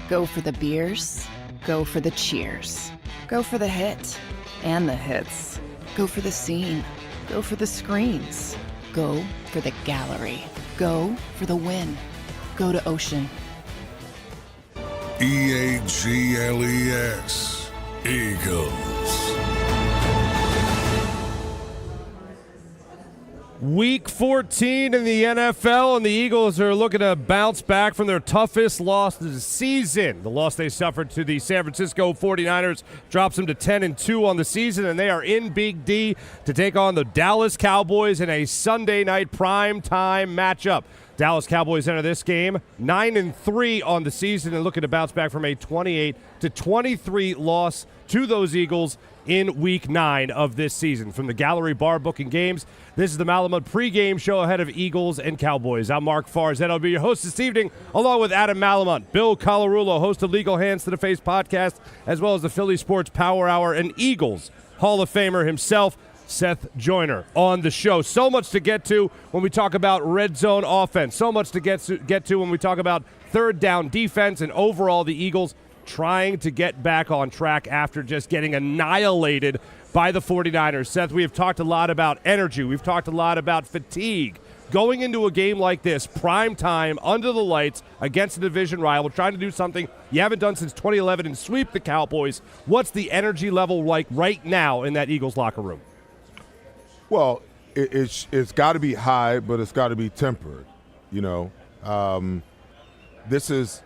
Go for the beers. Go for the cheers. Go for the hit and the hits. Go for the scene. Go for the screens. Go for the gallery. Go for the win. Go to Ocean. EAGLES. Eagles. Week 14 in the NFL, and the Eagles are looking to bounce back from their toughest loss of the season. The loss they suffered to the San Francisco 49ers drops them to 10-2 on the season, and they are in Big D to take on the Dallas Cowboys in a Sunday night prime time matchup. Dallas Cowboys enter this game 9-3 on the season and looking to bounce back from a 28-23 loss to those Eagles in Week 9 of this season. From the Gallery Bar Booking Games, this is the Malamut pregame show ahead of Eagles and Cowboys. I'm Marc Farzetta. I'll be your host this evening, along with Adam Malamut, Bill Colarulo, host of Legal Hands to the Face podcast, as well as the Philly Sports Power Hour, and Eagles Hall of Famer himself, Seth Joyner, on the show. So much to get to when we talk about red zone offense. So much to get to when we talk about third down defense, and overall the Eagles trying to get back on track after just getting annihilated by the 49ers. Seth, we have talked a lot about energy. We've talked a lot about fatigue. Going into a game like this, prime time, under the lights, against a division rival, trying to do something you haven't done since 2011 and sweep the Cowboys. What's the energy level like right now in that Eagles locker room? Well, it's got to be high, but it's got to be tempered. You know, this is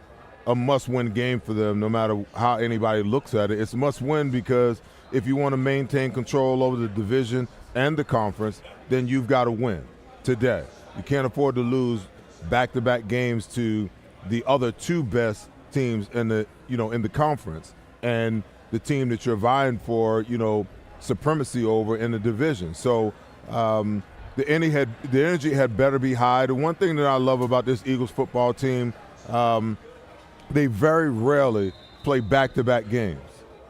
a must-win game for them no matter how anybody looks at it. It's a must-win because if you want to maintain control over the division and the conference, then you've got to win today. You can't afford to lose back-to-back games to the other two best teams in the conference and the team that you're vying for, supremacy over in the division. So the energy had better be high. The one thing that I love about this Eagles football team, they very rarely play back-to-back games,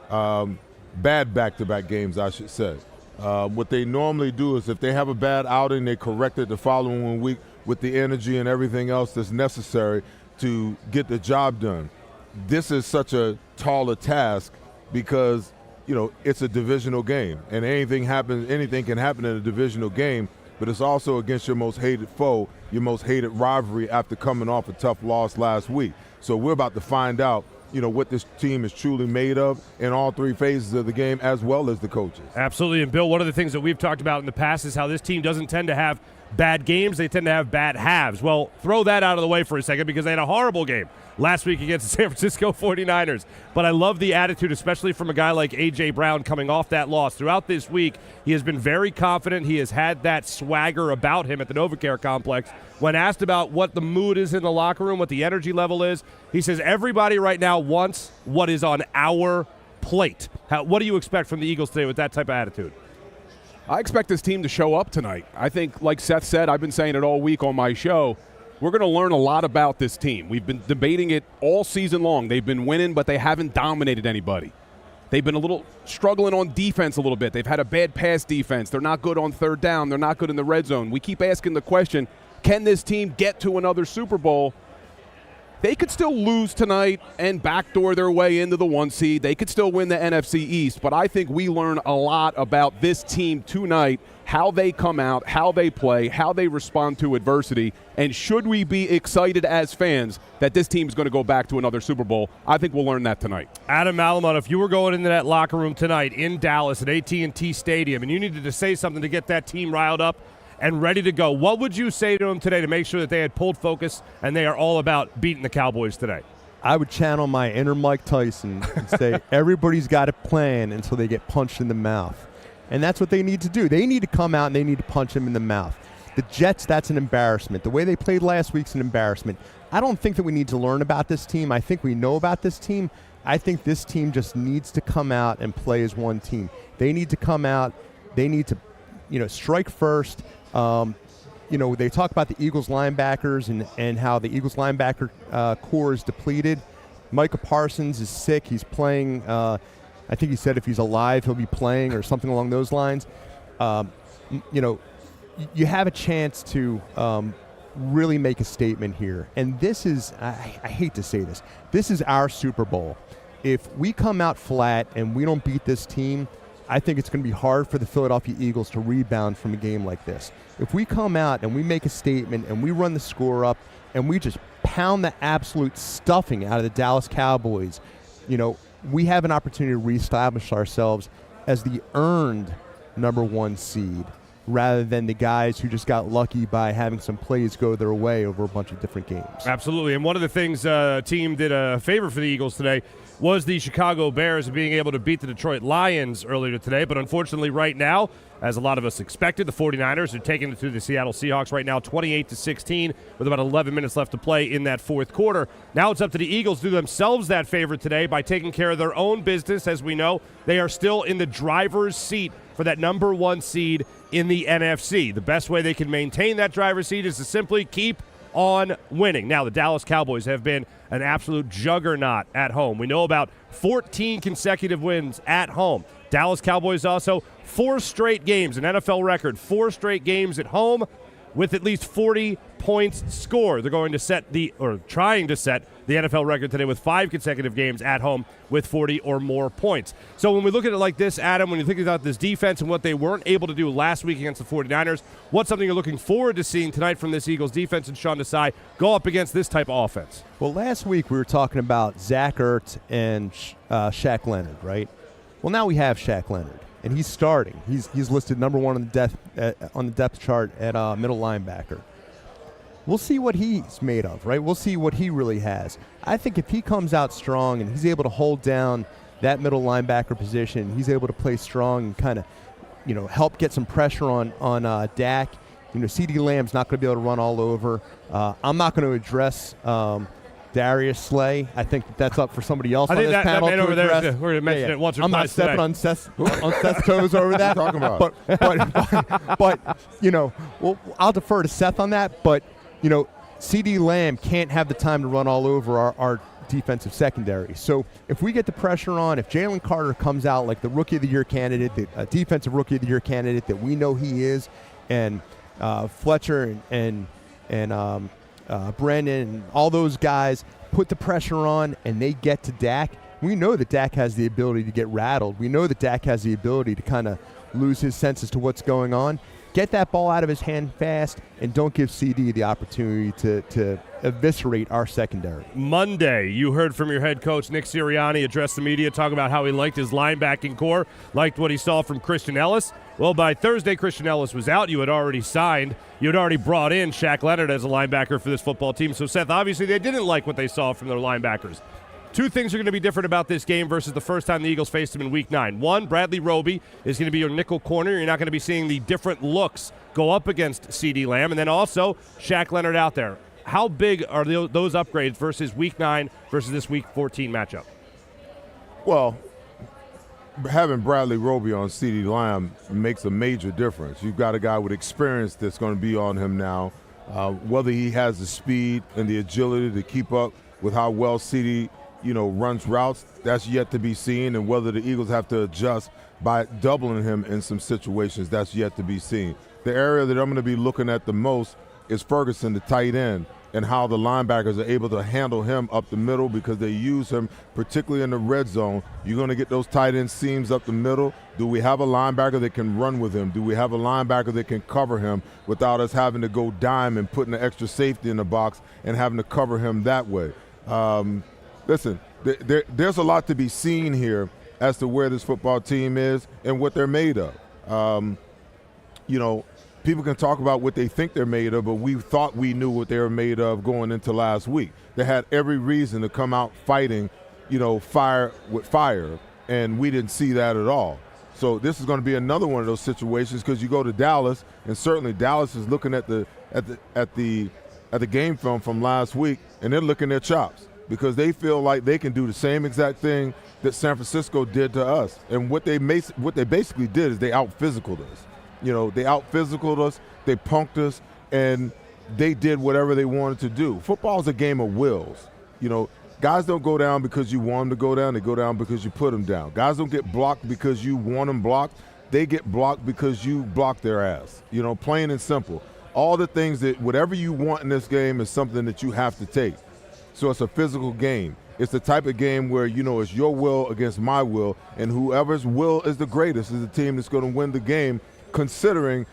bad back-to-back games, I should say. What they normally do is if they have a bad outing, they correct it the following week with the energy and everything else that's necessary to get the job done. This is such a taller task because, it's a divisional game, and anything can happen in a divisional game, but it's also against your most hated foe, your most hated rivalry after coming off a tough loss last week. So we're about to find out, what this team is truly made of in all three phases of the game, as well as the coaches. Absolutely. And, Bill, one of the things that we've talked about in the past is how this team doesn't tend to have bad games. They tend to have bad halves. Well, throw that out of the way for a second because they had a horrible game last week against the San Francisco 49ers. But I love the attitude, especially from a guy like A.J. Brown coming off that loss. Throughout this week, he has been very confident. He has had that swagger about him at the NovaCare complex. When asked about what the mood is in the locker room, what the energy level is, he says everybody right now wants what is on our plate. What do you expect from the Eagles today with that type of attitude? I expect this team to show up tonight. I think, like Seth said, I've been saying it all week on my show, we're going to learn a lot about this team. We've been debating it all season long. They've been winning, but they haven't dominated anybody. They've been a little struggling on defense a little bit. They've had a bad pass defense. They're not good on third down. They're not good in the red zone. We keep asking the question, can this team get to another Super Bowl? They could still lose tonight and backdoor their way into the 1 seed. They could still win the NFC East, but I think we learn a lot about this team tonight, how they come out, how they play, how they respond to adversity, and should we be excited as fans that this team is going to go back to another Super Bowl? I think we'll learn that tonight. Adam Malamut, if you were going into that locker room tonight in Dallas at AT&T Stadium and you needed to say something to get that team riled up and ready to go, what would you say to them today to make sure that they had pulled focus and they are all about beating the Cowboys today? I would channel my inner Mike Tyson and say everybody's got a plan until they get punched in the mouth. And that's what they need to do. They need to come out and they need to punch him in the mouth. The Jets, that's an embarrassment. The way they played last week's an embarrassment. I don't think that we need to learn about this team. I think we know about this team. I think this team just needs to come out and play as one team. They need to come out. They need to, strike first. They talk about the Eagles linebackers and how the Eagles linebacker core is depleted. Micah Parsons is sick. He's playing. I think he said if he's alive, he'll be playing or something along those lines. You have a chance to really make a statement here. And this is, I hate to say this is our Super Bowl. If we come out flat and we don't beat this team, I think it's going to be hard for the Philadelphia Eagles to rebound from a game like this. If we come out and we make a statement and we run the score up and we just pound the absolute stuffing out of the Dallas Cowboys, we have an opportunity to reestablish ourselves as the earned number 1 seed rather than the guys who just got lucky by having some plays go their way over a bunch of different games. Absolutely. And one of the things team did a favor for the Eagles today was the Chicago Bears being able to beat the Detroit Lions earlier today. But unfortunately right now, as a lot of us expected, the 49ers are taking it to the Seattle Seahawks right now 28-16 with about 11 minutes left to play in that fourth quarter. Now it's up to the Eagles to do themselves that favor today by taking care of their own business. As we know, they are still in the driver's seat for that number 1 seed in the NFC. The best way they can maintain that driver's seat is to simply keep on winning. Now, the Dallas Cowboys have been an absolute juggernaut at home. We know about 14 consecutive wins at home. Dallas Cowboys also 4 straight games, an NFL record, 4 straight games at home with at least 40 points scored. They're going to trying to set the NFL record today with 5 consecutive games at home with 40 or more points. So when we look at it like this, Adam, when you think about this defense and what they weren't able to do last week against the 49ers, what's something you're looking forward to seeing tonight from this Eagles defense and Sean Desai go up against this type of offense? Well, last week we were talking about Zach Ertz and Shaq Leonard, right? Well, now we have Shaq Leonard, and he's starting. He's listed number 1 on the depth chart at middle linebacker. We'll see what he's made of, right? We'll see what he really has. I think if he comes out strong and he's able to hold down that middle linebacker position, he's able to play strong and kind of, help get some pressure on Dak. CeeDee Lamb's not going to be able to run all over. I'm not going to address Darius Slay. I think that's up for somebody else on this panel to over address. There, we're going to mention it once or I'm twice not stepping on Seth's toes over that. What are you talking about? But I'll defer to Seth on that. But CeeDee Lamb can't have the time to run all over our defensive secondary. So if we get the pressure on, if Jalen Carter comes out like the Rookie of the Year candidate, the defensive Rookie of the Year candidate that we know he is, and Fletcher and Brandon and all those guys put the pressure on and they get to Dak, we know that Dak has the ability to get rattled. We know that Dak has the ability to kind of lose his sense as to what's going on. Get that ball out of his hand fast and don't give CD the opportunity to eviscerate our secondary. Monday, you heard from your head coach, Nick Sirianni, address the media, talk about how he liked his linebacking core, liked what he saw from Christian Ellis. Well, by Thursday, Christian Ellis was out. You had already signed. You had already brought in Shaq Leonard as a linebacker for this football team. So, Seth, obviously they didn't like what they saw from their linebackers. 2 things are going to be different about this game versus the first time the Eagles faced him in Week 9. 1, Bradley Roby is going to be your nickel corner. You're not going to be seeing the different looks go up against CeeDee Lamb. And then also Shaq Leonard out there. How big are those upgrades versus Week 9 versus this Week 14 matchup? Well, having Bradley Roby on CeeDee Lamb makes a major difference. You've got a guy with experience that's going to be on him now. Whether he has the speed and the agility to keep up with how well CeeDee runs routes, that's yet to be seen, and whether the Eagles have to adjust by doubling him in some situations, that's yet to be seen. The area that I'm going to be looking at the most is Ferguson, the tight end, and how the linebackers are able to handle him up the middle because they use him particularly in the red zone. You're going to get those tight end seams up the middle. Do we have a linebacker that can run with him? Do we have a linebacker that can cover him without us having to go dime and putting an extra safety in the box and having to cover him that way? Listen, there's a lot to be seen here as to where this football team is and what they're made of. People can talk about what they think they're made of, but we thought we knew what they were made of going into last week. They had every reason to come out fighting, fire with fire, and we didn't see that at all. So this is going to be another one of those situations because you go to Dallas, and certainly Dallas is looking at the game film from last week, and they're licking their chops because they feel like they can do the same exact thing that San Francisco did to us. And what they basically did is they out-physicaled us. They out-physicaled us, they punked us, and they did whatever they wanted to do. Football is a game of wills. Guys don't go down because you want them to go down. They go down because you put them down. Guys don't get blocked because you want them blocked. They get blocked because you block their ass. Plain and simple. all the things that whatever you want in this game is something that you have to take. So it's a physical game. It's the type of game where, it's your will against my will, and whoever's will is the greatest is the team that's going to win the game, considering,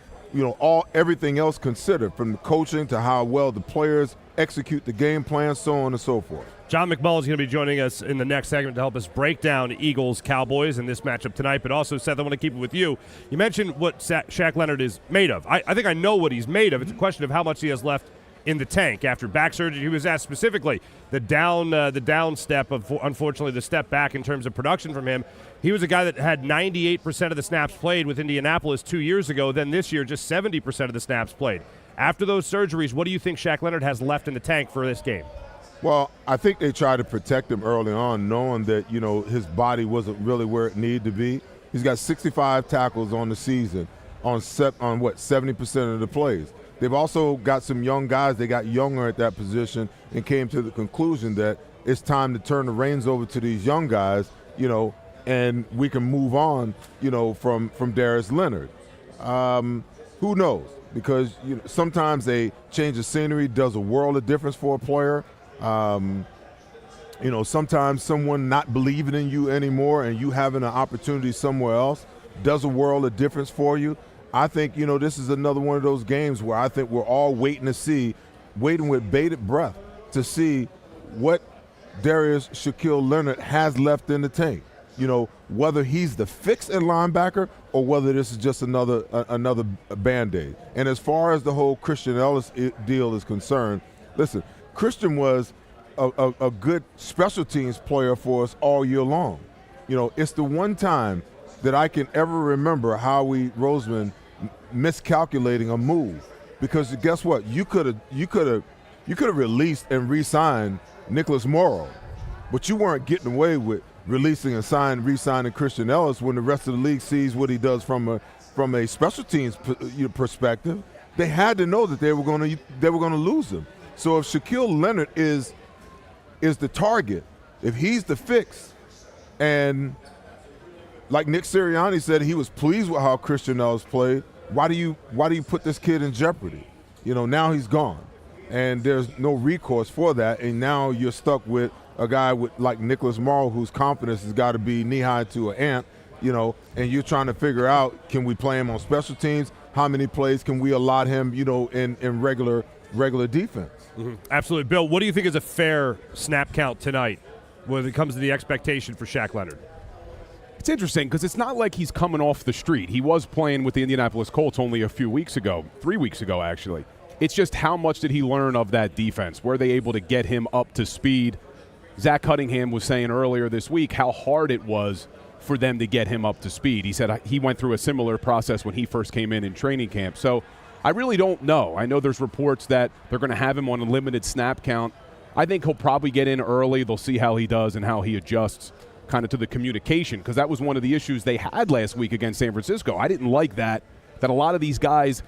everything else considered, from the coaching to how well the players execute the game plan, so on and so forth. John McMullen's going to be joining us in the next segment to help us break down Eagles-Cowboys in this matchup tonight. But also, Seth, I want to keep it with you. You mentioned what Shaq Leonard is made of. I think I know what he's made of. It's a question of how much he has left in the tank. After back surgery, he was asked specifically the down step of, unfortunately, the step back in terms of production from him. He was a guy that had 98% of the snaps played with Indianapolis 2 years ago. Then this year, just 70% of the snaps played. After those surgeries, what do you think Shaq Leonard has left in the tank for this game? Well, I think they tried to protect him early on, knowing that, his body wasn't really where it needed to be. He's got 65 tackles on the season on 70% of the plays. They've also got some young guys. They got younger at that position and came to the conclusion that it's time to turn the reins over to these young guys, and we can move on, from Darius Leonard. Who knows? Because sometimes a change of scenery does a world of difference for a player. Sometimes someone not believing in you anymore and you having an opportunity somewhere else does a world of difference for you. I think, this is another one of those games where I think we're all waiting with bated breath to see what Darius Shaquille Leonard has left in the tank. Whether he's the fix at linebacker or whether this is just another Band-Aid. And as far as the whole Christian Ellis deal is concerned, listen, Christian was a good special teams player for us all year long. It's the one time that I can ever remember Howie Roseman miscalculating a move, because guess what? You could have released and re-signed Nicholas Morrow, but you weren't getting away with releasing and re-signing Christian Ellis when the rest of the league sees what he does from a special teams perspective. They had to know that they were going to lose him. So if Shaquille Leonard is the target, if he's the fix, and like Nick Sirianni said, he was pleased with how Christian Ellis played, why do you put this kid in jeopardy? Now he's gone, and there's no recourse for that, and now you're stuck with a guy like Nicholas Morrow, whose confidence has got to be knee-high to an ant, and you're trying to figure out, can we play him on special teams? How many plays can we allot him, in regular defense? Mm-hmm. Absolutely. Bill, what do you think is a fair snap count tonight when it comes to the expectation for Shaq Leonard? It's interesting because it's not like he's coming off the street. He was playing with the Indianapolis Colts only a few weeks ago, 3 weeks ago actually. It's just how much did he learn of that defense? Were they able to get him up to speed? Zach Cunningham was saying earlier this week how hard it was for them to get him up to speed. He said he went through a similar process when he first came in training camp. So I really don't know. I know there's reports that they're going to have him on a limited snap count. I think he'll probably get in early. They'll see how he does and how he adjusts kind of to the communication, because that was one of the issues they had last week against San Francisco. I didn't like that a lot of these guys,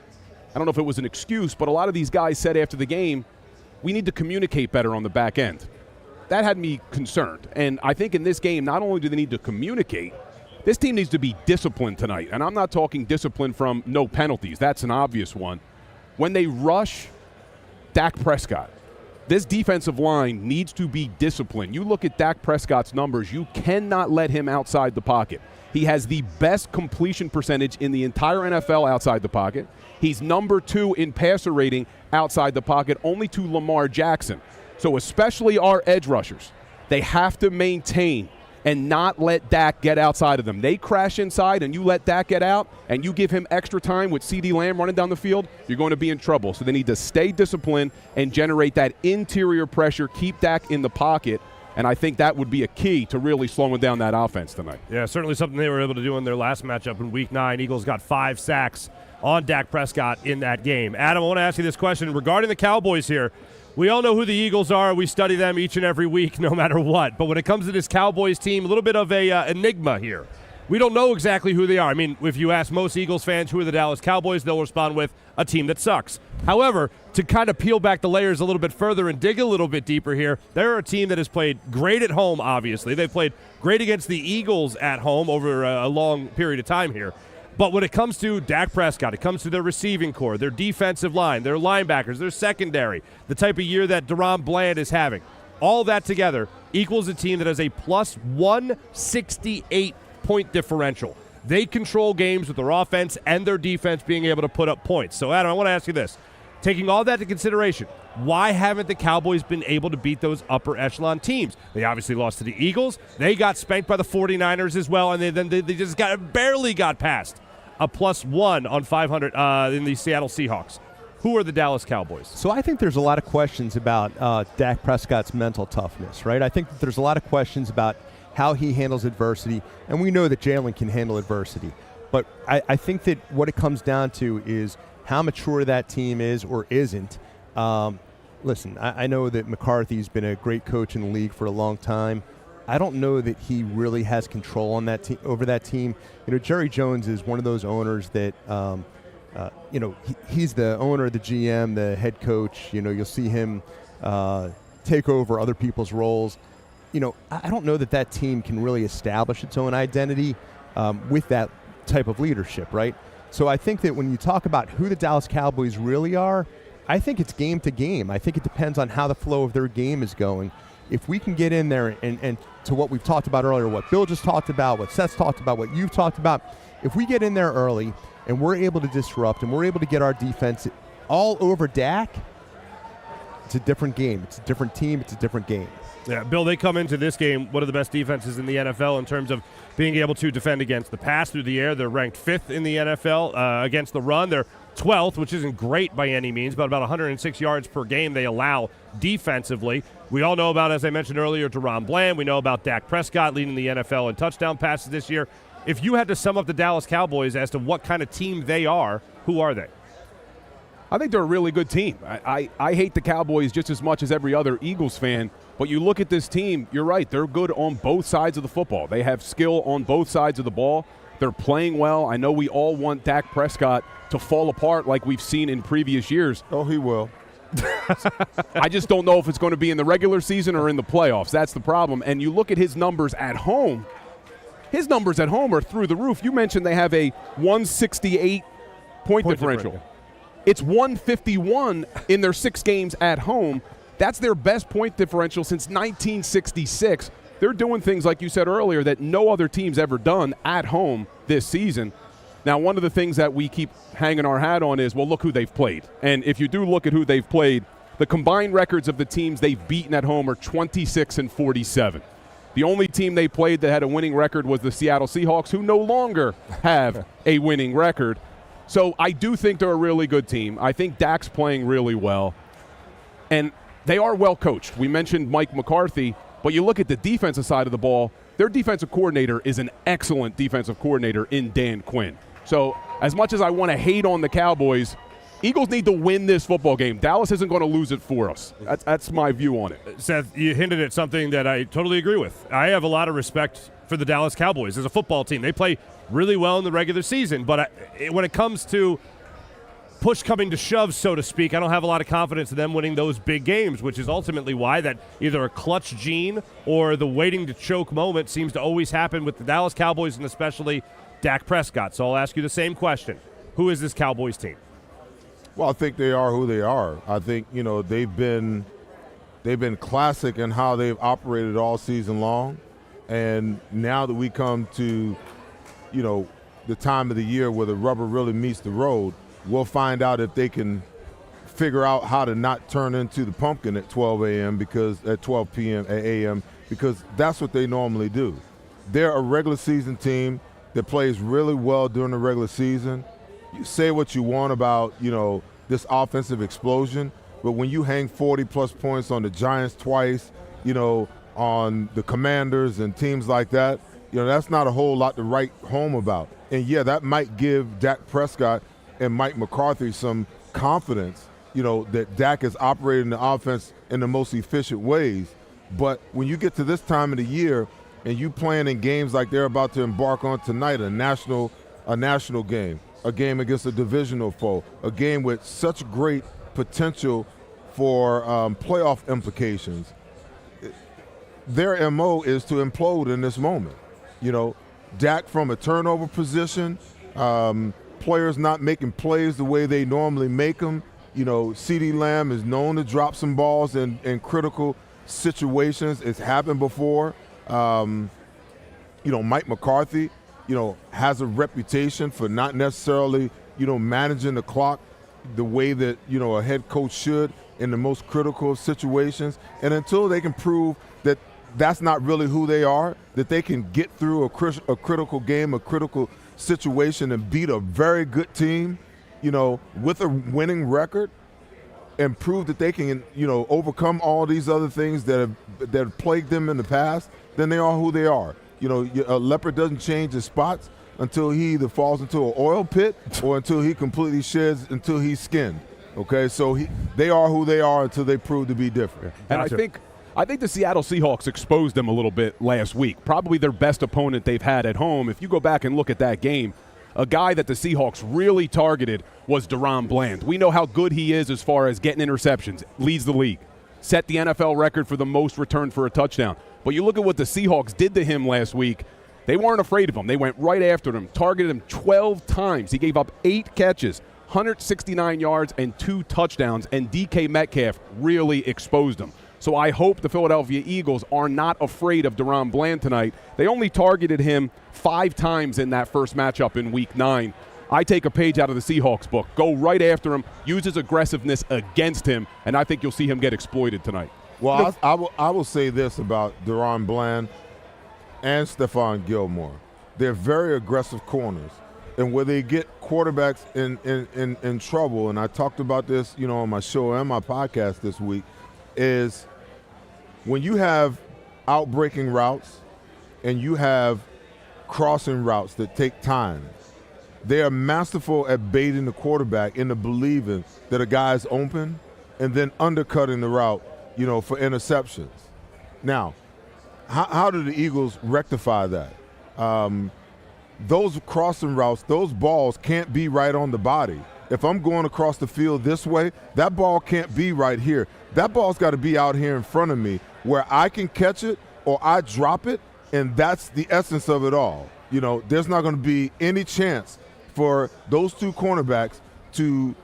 I don't know if it was an excuse, but a lot of these guys said after the game, we need to communicate better on the back end. That had me concerned. And I think in this game, not only do they need to communicate, this team needs to be disciplined tonight. And I'm not talking discipline from no penalties. That's an obvious one. When they rush Dak Prescott, this defensive line needs to be disciplined. You look at Dak Prescott's numbers, you cannot let him outside the pocket. He has the best completion percentage in the entire NFL outside the pocket. He's number 2 in passer rating outside the pocket, only to Lamar Jackson. So especially our edge rushers, they have to maintain and not let Dak get outside of them. They crash inside and you let Dak get out and you give him extra time with CeeDee Lamb running down the field, you're going to be in trouble. So they need to stay disciplined and generate that interior pressure, keep Dak in the pocket, and I think that would be a key to really slowing down that offense tonight. Yeah, certainly something they were able to do in their last matchup in Week 9. Eagles got 5 sacks on Dak Prescott in that game. Adam, I want to ask you this question regarding the Cowboys here. We all know who the Eagles are. We study them each and every week, no matter what. But when it comes to this Cowboys team, a little bit of a enigma here. We don't know exactly who they are. I mean, if you ask most Eagles fans who are the Dallas Cowboys, they'll respond with a team that sucks. However, to kind of peel back the layers a little bit further and dig a little bit deeper here, they're a team that has played great at home, obviously. They played great against the Eagles at home over a long period of time here. But when it comes to Dak Prescott, it comes to their receiving core, their defensive line, their linebackers, their secondary, the type of year that Deron Bland is having, all that together equals a team that has a plus 168 point differential. They control games with their offense and their defense being able to put up points. So, Adam, I want to ask you this. Taking all that into consideration, why haven't the Cowboys been able to beat those upper echelon teams? They obviously lost to the Eagles. They got spanked by the 49ers as well, and they just barely got past a +1 on 500 in the Seattle Seahawks. Who are the Dallas Cowboys? So I think there's a lot of questions about Dak Prescott's mental toughness, right? I think that there's a lot of questions about how he handles adversity, and we know that Jalen can handle adversity. But I think that what it comes down to is how mature that team is or isn't. Listen, I know that McCarthy's been a great coach in the league for a long time. I don't know that he really has control on that over that team. You know, Jerry Jones is one of those owners that, he's the owner, the GM, the head coach. You know, you'll see him take over other people's roles. You know, I don't know that team can really establish its own identity with that type of leadership, right? So I think that when you talk about who the Dallas Cowboys really are, I think it's game to game. I think it depends on how the flow of their game is going. If we can get in there and to what we've talked about earlier, what Bill just talked about, what Seth's talked about, what you've talked about, if we get in there early and we're able to disrupt and we're able to get our defense all over Dak, it's a different game. It's a different team. It's a different game. Yeah, Bill, they come into this game one of the best defenses in the NFL in terms of being able to defend against the pass through the air. They're ranked 5th in the NFL against the run. They're 12th, which isn't great by any means, but about 106 yards per game they allow defensively. We all know about, as I mentioned earlier, Deron Bland. We know about Dak Prescott leading the NFL in touchdown passes this year. If you had to sum up the Dallas Cowboys as to what kind of team they are, who are they? I think they're a really good team. I hate the Cowboys just as much as every other Eagles fan, but you look at this team, you're right, they're good on both sides of the football. They have skill on both sides of the ball. They're playing well. I know we all want Dak Prescott to fall apart like we've seen in previous years. Oh, he will. I just don't know if it's going to be in the regular season or in the playoffs. That's the problem. And you look at his numbers at home. His numbers at home are through the roof. You mentioned they have a 168 point differential. It's 151 in their 6 games at home. That's their best point differential since 1966. They're doing things, like you said earlier, that no other team's ever done at home this season. Now, one of the things that we keep hanging our hat on is, well, look who they've played. And if you do look at who they've played, the combined records of the teams they've beaten at home are 26-47. The only team they played that had a winning record was the Seattle Seahawks, who no longer have a winning record. So I do think they're a really good team. I think Dak's playing really well. And they are well coached. We mentioned Mike McCarthy, but you look at the defensive side of the ball, their defensive coordinator is an excellent defensive coordinator in Dan Quinn. So as much as I want to hate on the Cowboys, Eagles need to win this football game. Dallas isn't going to lose it for us. That's my view on it. Seth, you hinted at something that I totally agree with. I have a lot of respect for the Dallas Cowboys as a football team. They play really well in the regular season, but when it comes to push coming to shove, so to speak, I don't have a lot of confidence in them winning those big games, which is ultimately why that either a clutch gene or the waiting to choke moment seems to always happen with the Dallas Cowboys and especially Dak Prescott. So I'll ask you the same question. Who is this Cowboys team? Well, I think they are who they are. I think, they've been classic in how they've operated all season long. And now that we come to, the time of the year where the rubber really meets the road, we'll find out if they can figure out how to not turn into the pumpkin at 12 a.m. because at 12 p.m. a.m. because that's what they normally do. They're a regular season team that plays really well during the regular season. You say what you want about, this offensive explosion, but when you hang 40-plus points on the Giants twice, on the Commanders and teams like that, that's not a whole lot to write home about. And, yeah, that might give Dak Prescott and Mike McCarthy some confidence, that Dak is operating the offense in the most efficient ways. But when you get to this time of the year and you playing in games like they're about to embark on tonight, a national game, a game against a divisional foe, a game with such great potential for playoff implications, their MO is to implode in this moment. Dak from a turnover position, players not making plays the way they normally make them. You know, CeeDee Lamb is known to drop some balls in critical situations. It's happened before. You know, Mike McCarthy, you know, has a reputation for not necessarily, you know, managing the clock the way that, you know, a head coach should in the most critical of situations. And until they can prove that that's not really who they are, that they can get through a critical game, a critical situation, and beat a very good team, you know, with a winning record, and prove that they can, you know, overcome all these other things that have plagued them in the past, then they are who they are. You know, a leopard doesn't change his spots until he either falls into an oil pit or until he completely sheds, until he's skinned. Okay, so they are who they are until they prove to be different. And I think the Seattle Seahawks exposed them a little bit last week. Probably their best opponent they've had at home. If you go back and look at that game, a guy that the Seahawks really targeted was DaRon Bland. We know how good he is as far as getting interceptions, leads the league, set the NFL record for the most return for a touchdown. But you look at what the Seahawks did to him last week, they weren't afraid of him. They went right after him, targeted him 12 times. He gave up 8 catches, 169 yards, and 2 touchdowns, and DK Metcalf really exposed him. So I hope the Philadelphia Eagles are not afraid of DaRon Bland tonight. They only targeted him 5 times in that first matchup in Week 9. I take a page out of the Seahawks book. Go right after him, use his aggressiveness against him, and I think you'll see him get exploited tonight. Well, I will say this about DaRon Bland and Stephon Gilmore. They're very aggressive corners. And where they get quarterbacks in trouble, and I talked about this, you know, on my show and my podcast this week, is when you have outbreaking routes and you have crossing routes that take time, they are masterful at baiting the quarterback into believing that a guy's open and then undercutting the route, you know, for interceptions. Now, how do the Eagles rectify that? Those crossing routes, those balls can't be right on the body. If I'm going across the field this way, that ball can't be right here. That ball's got to be out here in front of me where I can catch it or I drop it, and that's the essence of it all. You know, there's not going to be any chance for those 2 cornerbacks to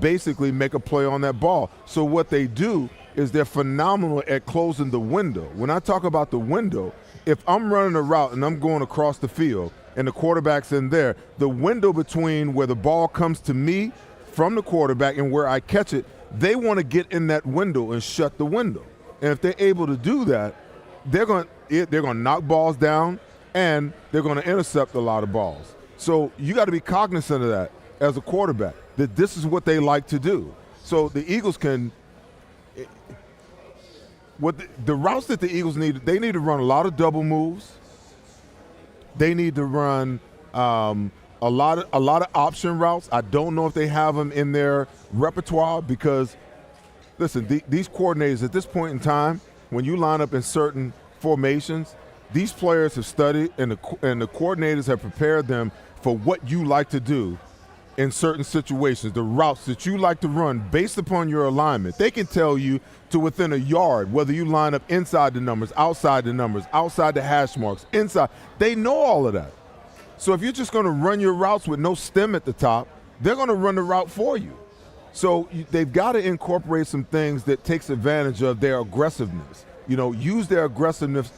basically make a play on that ball. So what they do is they're phenomenal at closing the window. When I talk about the window, if I'm running a route and I'm going across the field and the quarterback's in there, the window between where the ball comes to me from the quarterback and where I catch it, they want to get in that window and shut the window. And if they're able to do that, they're going to knock balls down and they're going to intercept a lot of balls. So you got to be cognizant of that as a quarterback, that this is what they like to do. So the Eagles can the routes that the Eagles need, they need to run a lot of double moves. They need to run a lot of option routes. I don't know if they have them in their repertoire because, listen, these coordinators at this point in time, when you line up in certain formations, these players have studied and the coordinators have prepared them for what you like to do in certain situations, the routes that you like to run based upon your alignment. They can tell you to within a yard whether you line up inside the numbers, outside the hash marks, inside. They know all of that. So if you're just going to run your routes with no stem at the top, they're going to run the route for you. So they've got to incorporate some things that takes advantage of their aggressiveness. You know, use their aggressiveness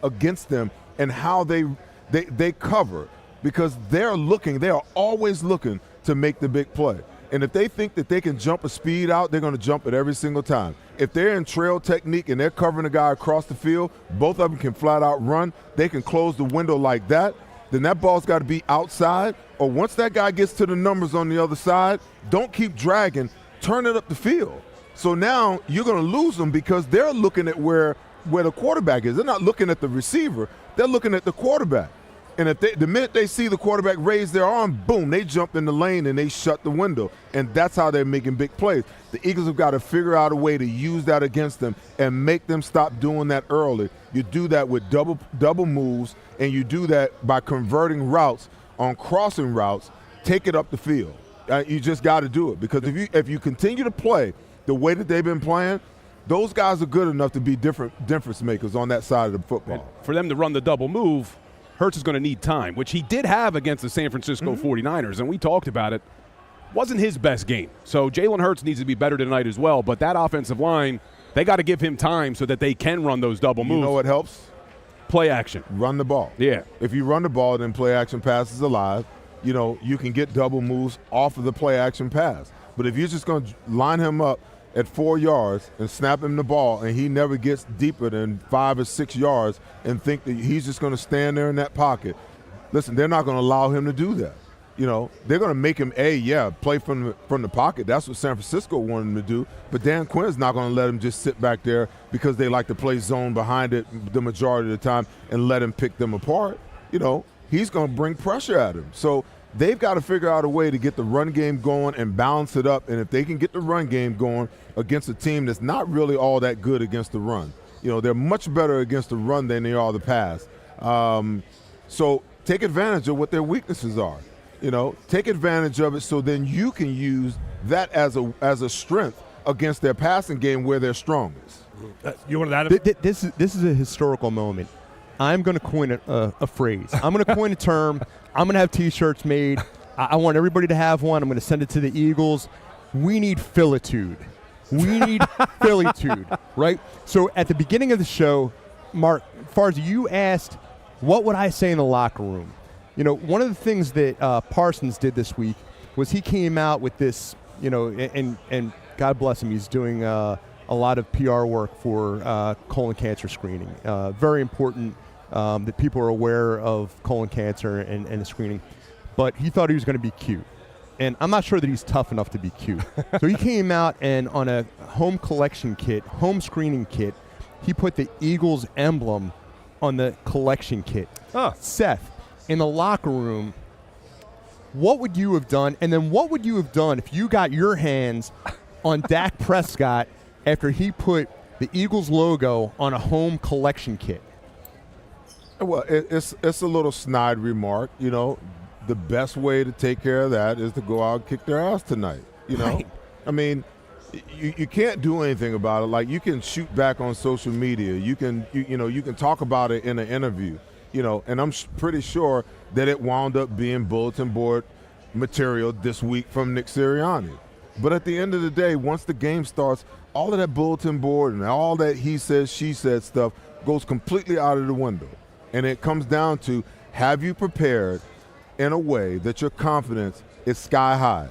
against them and how they cover, because they are always looking to make the big play. And if they think that they can jump a speed out, they're going to jump it every single time. If they're in trail technique and they're covering a guy across the field, both of them can flat out run. They can close the window like that. Then that ball's got to be outside. Or once that guy gets to the numbers on the other side, don't keep dragging. Turn it up the field. So now you're going to lose them because they're looking at where the quarterback is. They're not looking at the receiver. They're looking at the quarterback. And if the minute they see the quarterback raise their arm, boom, they jump in the lane and they shut the window. And that's how they're making big plays. The Eagles have got to figure out a way to use that against them and make them stop doing that early. You do that with double moves, and you do that by converting routes on crossing routes. Take it up the field. You just got to do it, because if you continue to play the way that they've been playing, those guys are good enough to be difference makers on that side of the football. And for them to run the double move, Hurts is going to need time, which he did have against the San Francisco 49ers, and we talked about it. Wasn't his best game. So Jalen Hurts needs to be better tonight as well, but that offensive line, they got to give him time so that they can run those double moves. You know what helps? Play action. Run the ball. Yeah. If you run the ball, then play action pass is alive. You know, you can get double moves off of the play action pass. But if you're just going to line him up at 4 yards and snap him the ball and he never gets deeper than 5 or 6 yards and think that he's just going to stand there in that pocket, listen, they're not going to allow him to do that. You know, they're going to make him, play from the pocket. That's what San Francisco wanted him to do. But Dan Quinn's not going to let him just sit back there because they like to play zone behind it the majority of the time and let him pick them apart. You know, he's going to bring pressure at him. So they've got to figure out a way to get the run game going and balance it up. And if they can get the run game going against a team that's not really all that good against the run, you know, they're much better against the run than they are the pass. So take advantage of what their weaknesses are. You know, take advantage of it so then you can use that as a strength against their passing game where they're strongest. You want that? This is a historical moment. I'm going to coin a phrase. I'm going to coin a term. I'm going to have T-shirts made. I want everybody to have one. I'm going to send it to the Eagles. We need Philitude. We need Philitude, right? So at the beginning of the show, Marc Farzetta, you asked, what would I say in the locker room? You know, one of the things that Parsons did this week was he came out with this, you know, and God bless him, he's doing a lot of PR work for colon cancer screening. Very important that people are aware of colon cancer and the screening. But he thought he was going to be cute. And I'm not sure that he's tough enough to be cute. So he came out and on a home collection kit, home screening kit, he put the Eagles emblem on the collection kit. Seth, in the locker room, what would you have done? And then what would you have done if you got your hands on Dak Prescott after he put the Eagles logo on a home collection kit? Well, it's a little snide remark. You know, the best way to take care of that is to go out and kick their ass tonight. You know, Right. I mean, you can't do anything about it. Like, you can shoot back on social media. You can you can talk about it in an interview. You know, and I'm pretty sure that it wound up being bulletin board material this week from Nick Sirianni. But at the end of the day, once the game starts, all of that bulletin board and all that he said, she said stuff goes completely out of the window. And it comes down to, have you prepared in a way that your confidence is sky high,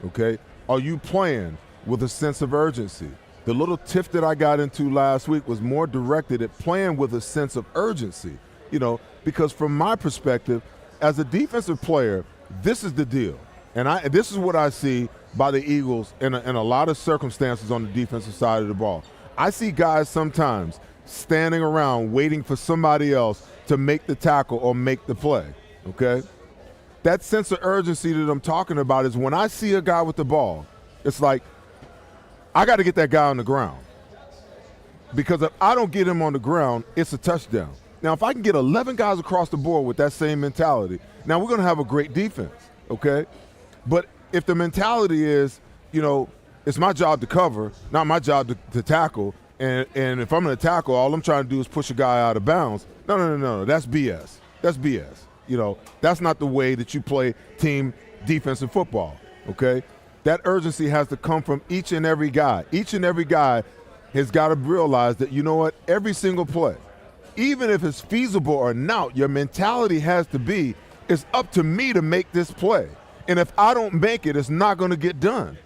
okay? Are you playing with a sense of urgency? The little tiff that I got into last week was more directed at playing with a sense of urgency. You know, because from my perspective, as a defensive player, this is the deal. And this is what I see by the Eagles in a lot of circumstances on the defensive side of the ball. I see guys sometimes standing around waiting for somebody else to make the tackle or make the play, okay? That sense of urgency that I'm talking about is when I see a guy with the ball, it's like, I got to get that guy on the ground. Because if I don't get him on the ground, it's a touchdown. Now, if I can get 11 guys across the board with that same mentality, now we're going to have a great defense, okay? But if the mentality is, you know, it's my job to cover, not my job to tackle, and if I'm going to tackle, all I'm trying to do is push a guy out of bounds. No, that's BS. That's BS. You know, that's not the way that you play team defensive football, okay? That urgency has to come from each and every guy. Each and every guy has got to realize that, you know what, every single play, even if it's feasible or not, your mentality has to be, it's up to me to make this play. And if I don't make it, it's not going to get done.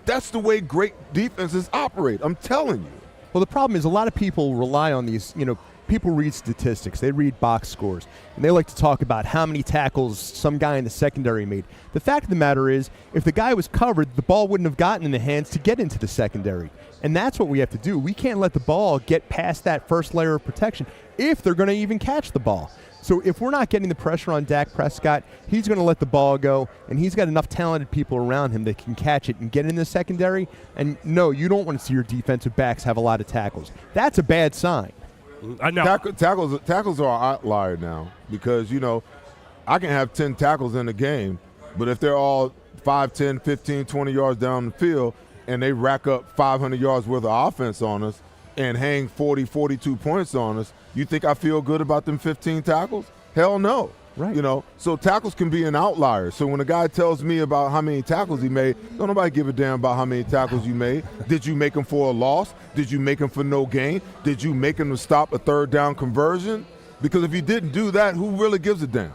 That's the way great defenses operate. I'm telling you. Well, the problem is a lot of people rely on these, you know, people read statistics. They read box scores. And they like to talk about how many tackles some guy in the secondary made. The fact of the matter is, if the guy was covered, the ball wouldn't have gotten in the hands to get into the secondary. And that's what we have to do. We can't let the ball get past that first layer of protection if they're going to even catch the ball. So if we're not getting the pressure on Dak Prescott, he's going to let the ball go, and he's got enough talented people around him that can catch it and get in the secondary. And no, you don't want to see your defensive backs have a lot of tackles. That's a bad sign. I know. Tackles are an outlier now because, you know, I can have 10 tackles in the game, but if they're all 5, 10, 15, 20 yards down the field and they rack up 500 yards worth of offense on us and hang 40, 42 points on us, you think I feel good about them 15 tackles? Hell no. Right. You know, so tackles can be an outlier. So when a guy tells me about how many tackles he made, don't nobody give a damn about how many tackles you made. Did you make them for a loss? Did you make them for no gain? Did you make them to stop a third down conversion? Because if you didn't do that, who really gives a damn?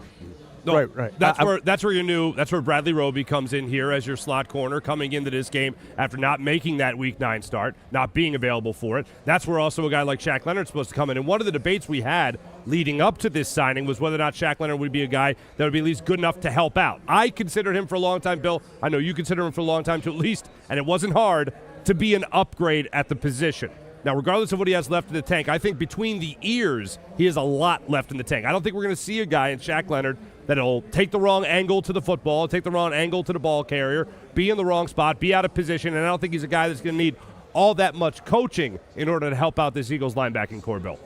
No, Right. That's where you knew. That's where Bradley Roby comes in here as your slot corner, coming into this game after not making that Week 9 start, not being available for it. That's where also a guy like Shaq Leonard's supposed to come in. And one of the debates we had leading up to this signing was whether or not Shaq Leonard would be a guy that would be at least good enough to help out. I considered him for a long time, Bill. I know you consider him for a long time too, at least, and it wasn't hard to be an upgrade at the position. Now, regardless of what he has left in the tank, I think between the ears, he has a lot left in the tank. I don't think we're going to see a guy in Shaq Leonard that'll take the wrong angle to the football, take the wrong angle to the ball carrier, be in the wrong spot, be out of position, and I don't think he's a guy that's going to need all that much coaching in order to help out this Eagles linebacking core, Bill.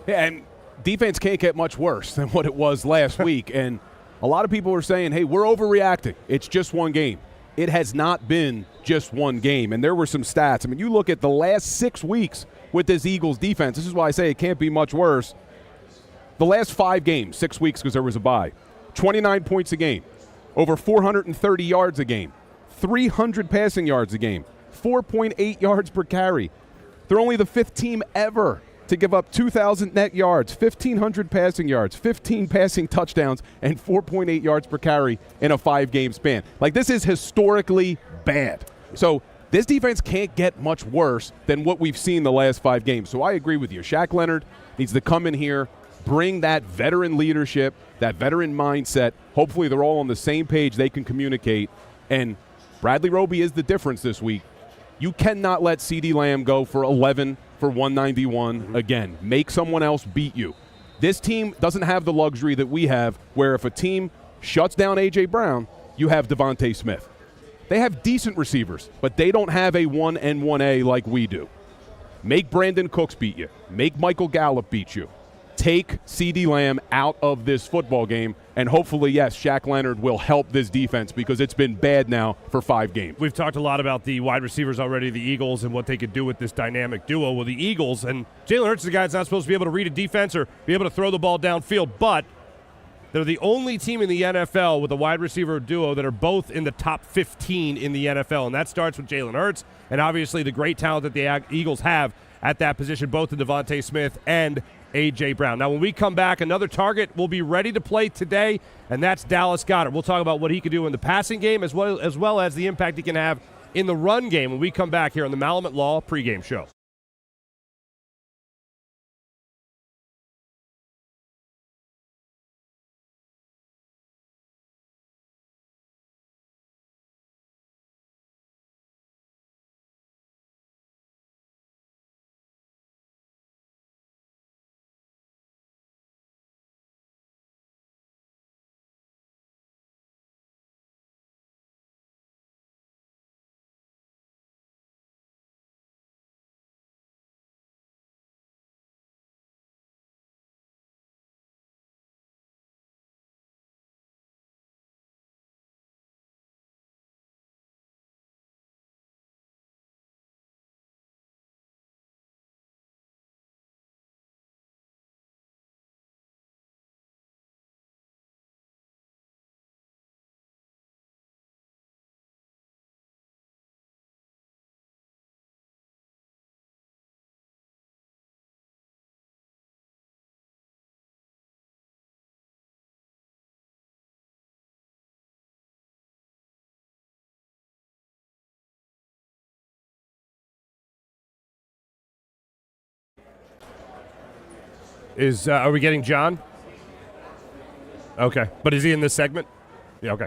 Yeah, and defense can't get much worse than what it was last week. And a lot of people are saying, hey, we're overreacting. It's just one game. It has not been just one game. And there were some stats. I mean, you look at the last 6 weeks with this Eagles defense. This is why I say it can't be much worse. The last 5 games, 6 weeks because there was a bye, 29 points a game, over 430 yards a game, 300 passing yards a game, 4.8 yards per carry. They're only the 5th team ever to give up 2,000 net yards, 1,500 passing yards, 15 passing touchdowns, and 4.8 yards per carry in a 5-game span. Like, this is historically bad. So this defense can't get much worse than what we've seen the last 5 games. So I agree with you. Shaq Leonard needs to come in here, bring that veteran leadership, that veteran mindset. Hopefully they're all on the same page. They can communicate. And Bradley Roby is the difference this week. You cannot let CeeDee Lamb go for 11 for 191 again. Make someone else beat you. This team doesn't have the luxury that we have where if a team shuts down A.J. Brown, you have Devontae Smith. They have decent receivers, but they don't have a 1 and 1A like we do. Make Brandon Cooks beat you. Make Michael Gallup beat you. Take CeeDee Lamb out of this football game, and hopefully, yes, Shaq Leonard will help this defense because it's been bad now for 5 games. We've talked a lot about the wide receivers already, the Eagles, and what they could do with this dynamic duo. Well, the Eagles, and Jalen Hurts is a guy that's not supposed to be able to read a defense or be able to throw the ball downfield, but they're the only team in the NFL with a wide receiver duo that are both in the top 15 in the NFL, and that starts with Jalen Hurts and obviously the great talent that the Eagles have at that position, both in Devontae Smith and A.J. Brown. Now, when we come back, another target will be ready to play today, and that's Dallas Goedert. We'll talk about what he can do in the passing game as well as the impact he can have in the run game when we come back here on the Malamut Law pregame show. Are we getting John? Okay. But is he in this segment? Yeah, okay.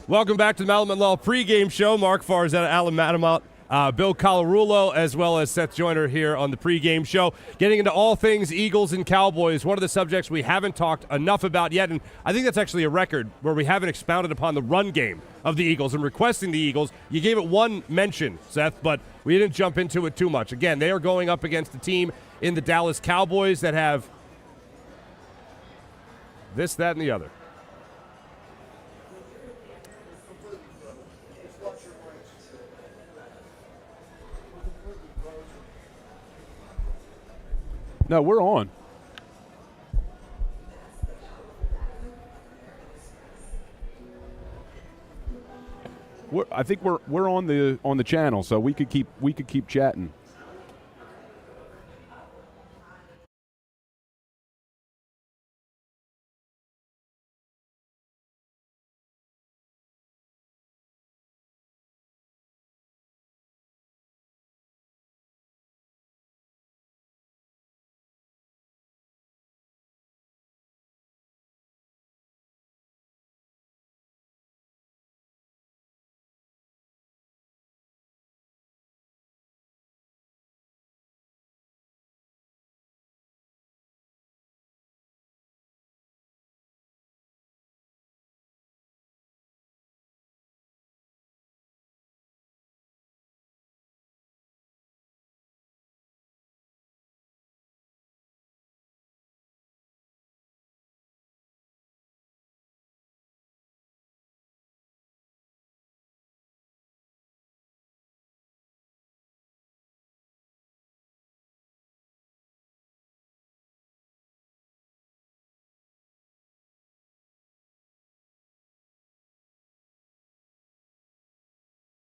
Welcome back to the Malamut Law pregame show. Marc Farzetta, Alan Malamut, Bill Colarulo, as well as Seth Joyner here on the pregame show. Getting into all things Eagles and Cowboys, one of the subjects we haven't talked enough about yet, and I think that's actually a record where we haven't expounded upon the run game of the Eagles and requesting the Eagles. You gave it one mention, Seth, but we didn't jump into it too much. Again, they are going up against a team in the Dallas Cowboys that have this, that, and the other. No, we're on. I think we're on the channel, so we could keep chatting.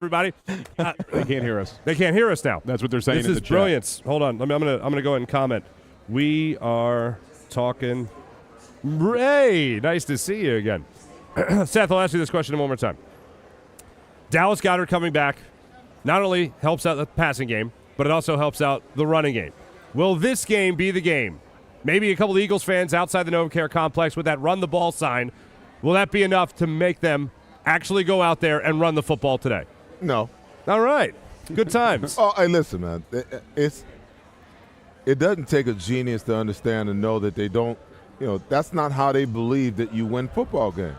Everybody, They can't hear us. they can't hear us now. That's what they're saying This in is the chat. brilliance. Hold on. I'm gonna go ahead and comment. We are talking. Hey, nice to see you again. Seth, I'll ask you this question one more time. Dallas Goedert coming back not only helps out the passing game, but it also helps out the running game. Will this game be the game? Maybe a couple of Eagles fans outside the NovaCare complex with that run the ball sign. Will that be enough to make them actually go out there and run the football today? No. All right. Good times. Oh, hey, listen, man. It doesn't take a genius to understand and know that they don't, that's not how they believe that you win football games.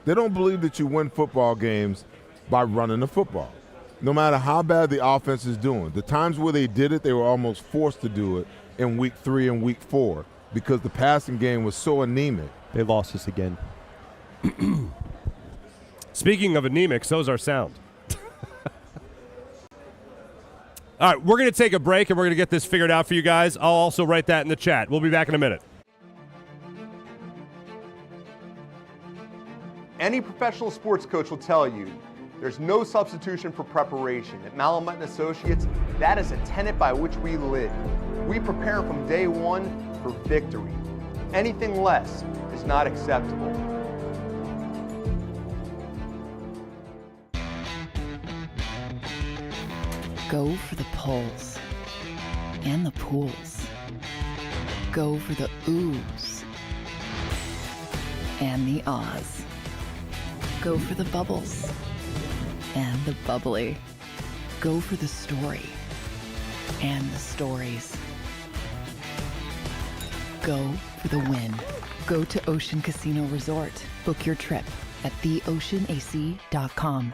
They don't believe that you win football games by running the football. No matter how bad the offense is doing. The times where they did it, they were almost forced to do it in week 3 and week 4 because the passing game was so anemic. They lost us again. Speaking of anemic, so's our sound. All right, we're going to take a break, and we're going to get this figured out for you guys. I'll also write that in the chat. We'll be back in a minute. Any professional sports coach will tell you there's no substitution for preparation. At Malamut & Associates, that is a tenet by which we live. We prepare from day one for victory. Anything less is not acceptable. Go for the pulls and the pools. Go for the oohs and the ahs. Go for the bubbles and the bubbly. Go for the story and the stories. Go for the win. Go to Ocean Casino Resort. Book your trip at theoceanac.com.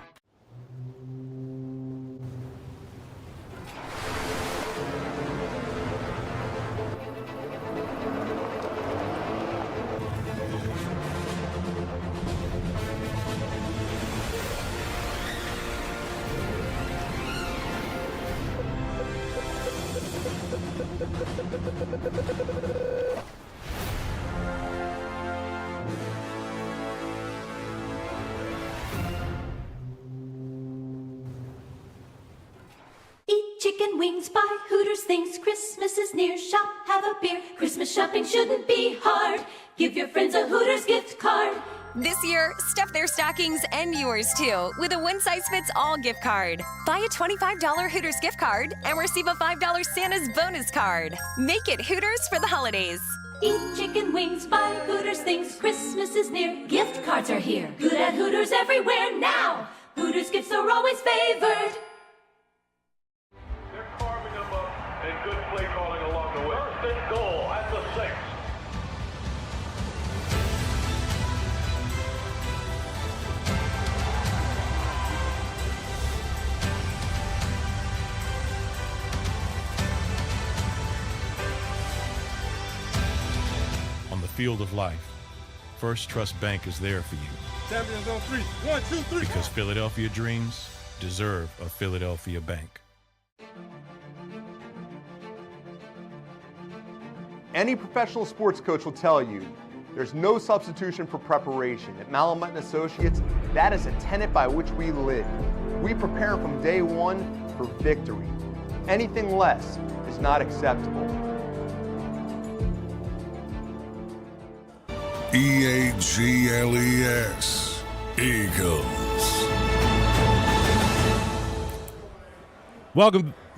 Eat chicken wings, buy Hooters things. Christmas is near, shop, have a beer. Christmas shopping shouldn't be hard. Give your friends a Hooters gift card. This year, stuff their stockings and yours too with a one-size-fits-all gift card. Buy a $25 Hooters gift card and receive a $5 Santa's bonus card. Make it Hooters for the holidays. Eat chicken wings, buy Hooters things. Christmas is near, gift cards are here. Good at Hooters everywhere now. Hooters gifts are always favored. They're carving them up and good play calling along the way. First and goal at the 6. On the field of life, First Trust Bank is there for you. Champions on 3. 1, 2, 3. Because Philadelphia dreams deserve a Philadelphia bank. Any professional sports coach will tell you there's no substitution for preparation. At Malamut & Associates, that is a tenet by which we live. We prepare from day one for victory. Anything less is not acceptable. EAGLES, Eagles.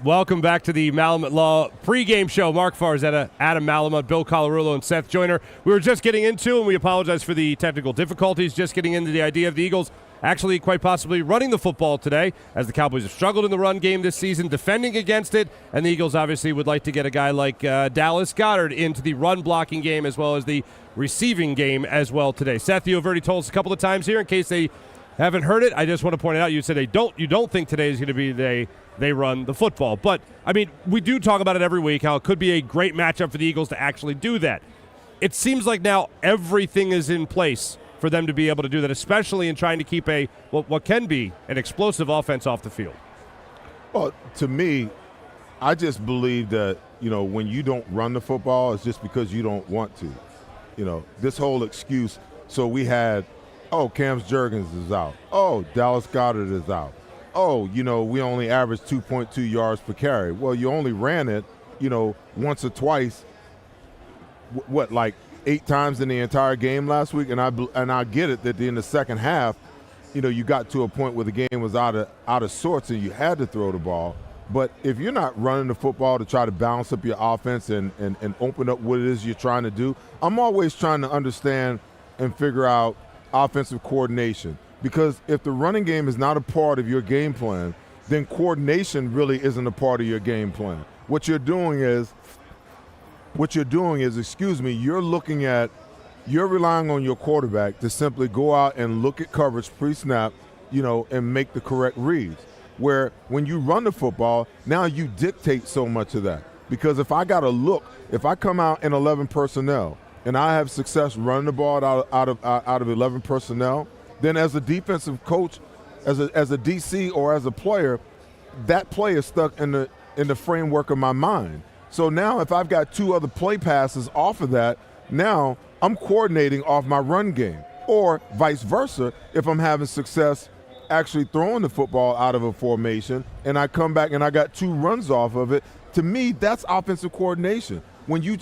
Welcome back to the Malamut Law pregame show. Marc Farzetta, Adam Malamut, Bill Colarulo, and Seth Joyner. We were just getting into, and we apologize for the technical difficulties, just getting into the idea of the Eagles actually quite possibly running the football today, as the Cowboys have struggled in the run game this season, defending against it, and the Eagles obviously would like to get a guy like Dallas Goedert into the run blocking game as well as the receiving game as well today. Seth, you have already told us a couple of times here, in case they haven't heard it, I just want to point it out, you said you don't think today is going to be the day they run the football. But, I mean, we do talk about it every week, how it could be a great matchup for the Eagles to actually do that. It seems like now everything is in place for them to be able to do that, especially in trying to keep what can be an explosive offense off the field. Well, to me, I just believe that, when you don't run the football, it's just because you don't want to. This whole excuse, so we had, Cam Jurgens is out. Dallas Goedert is out. We only averaged 2.2 yards per carry. Well, you only ran it, once or twice, like 8 times in the entire game last week? And I get it that in the second half, you got to a point where the game was out of sorts and you had to throw the ball. But if you're not running the football to try to balance up your offense and open up what it is you're trying to do, I'm always trying to understand and figure out offensive coordination. Because if the running game is not a part of your game plan, then coordination really isn't a part of your game plan. What you're doing is, you're relying on your quarterback to simply go out and look at coverage pre-snap, and make the correct reads. Where when you run the football, now you dictate so much of that. Because if I come out in 11 personnel and I have success running the ball out of 11 personnel, then as a defensive coach, as a DC or as a player, that play is stuck in the framework of my mind. So now if I've got 2 other play passes off of that, now I'm coordinating off my run game. Or vice versa, if I'm having success actually throwing the football out of a formation and I come back and I got 2 runs off of it, to me, that's offensive coordination. When you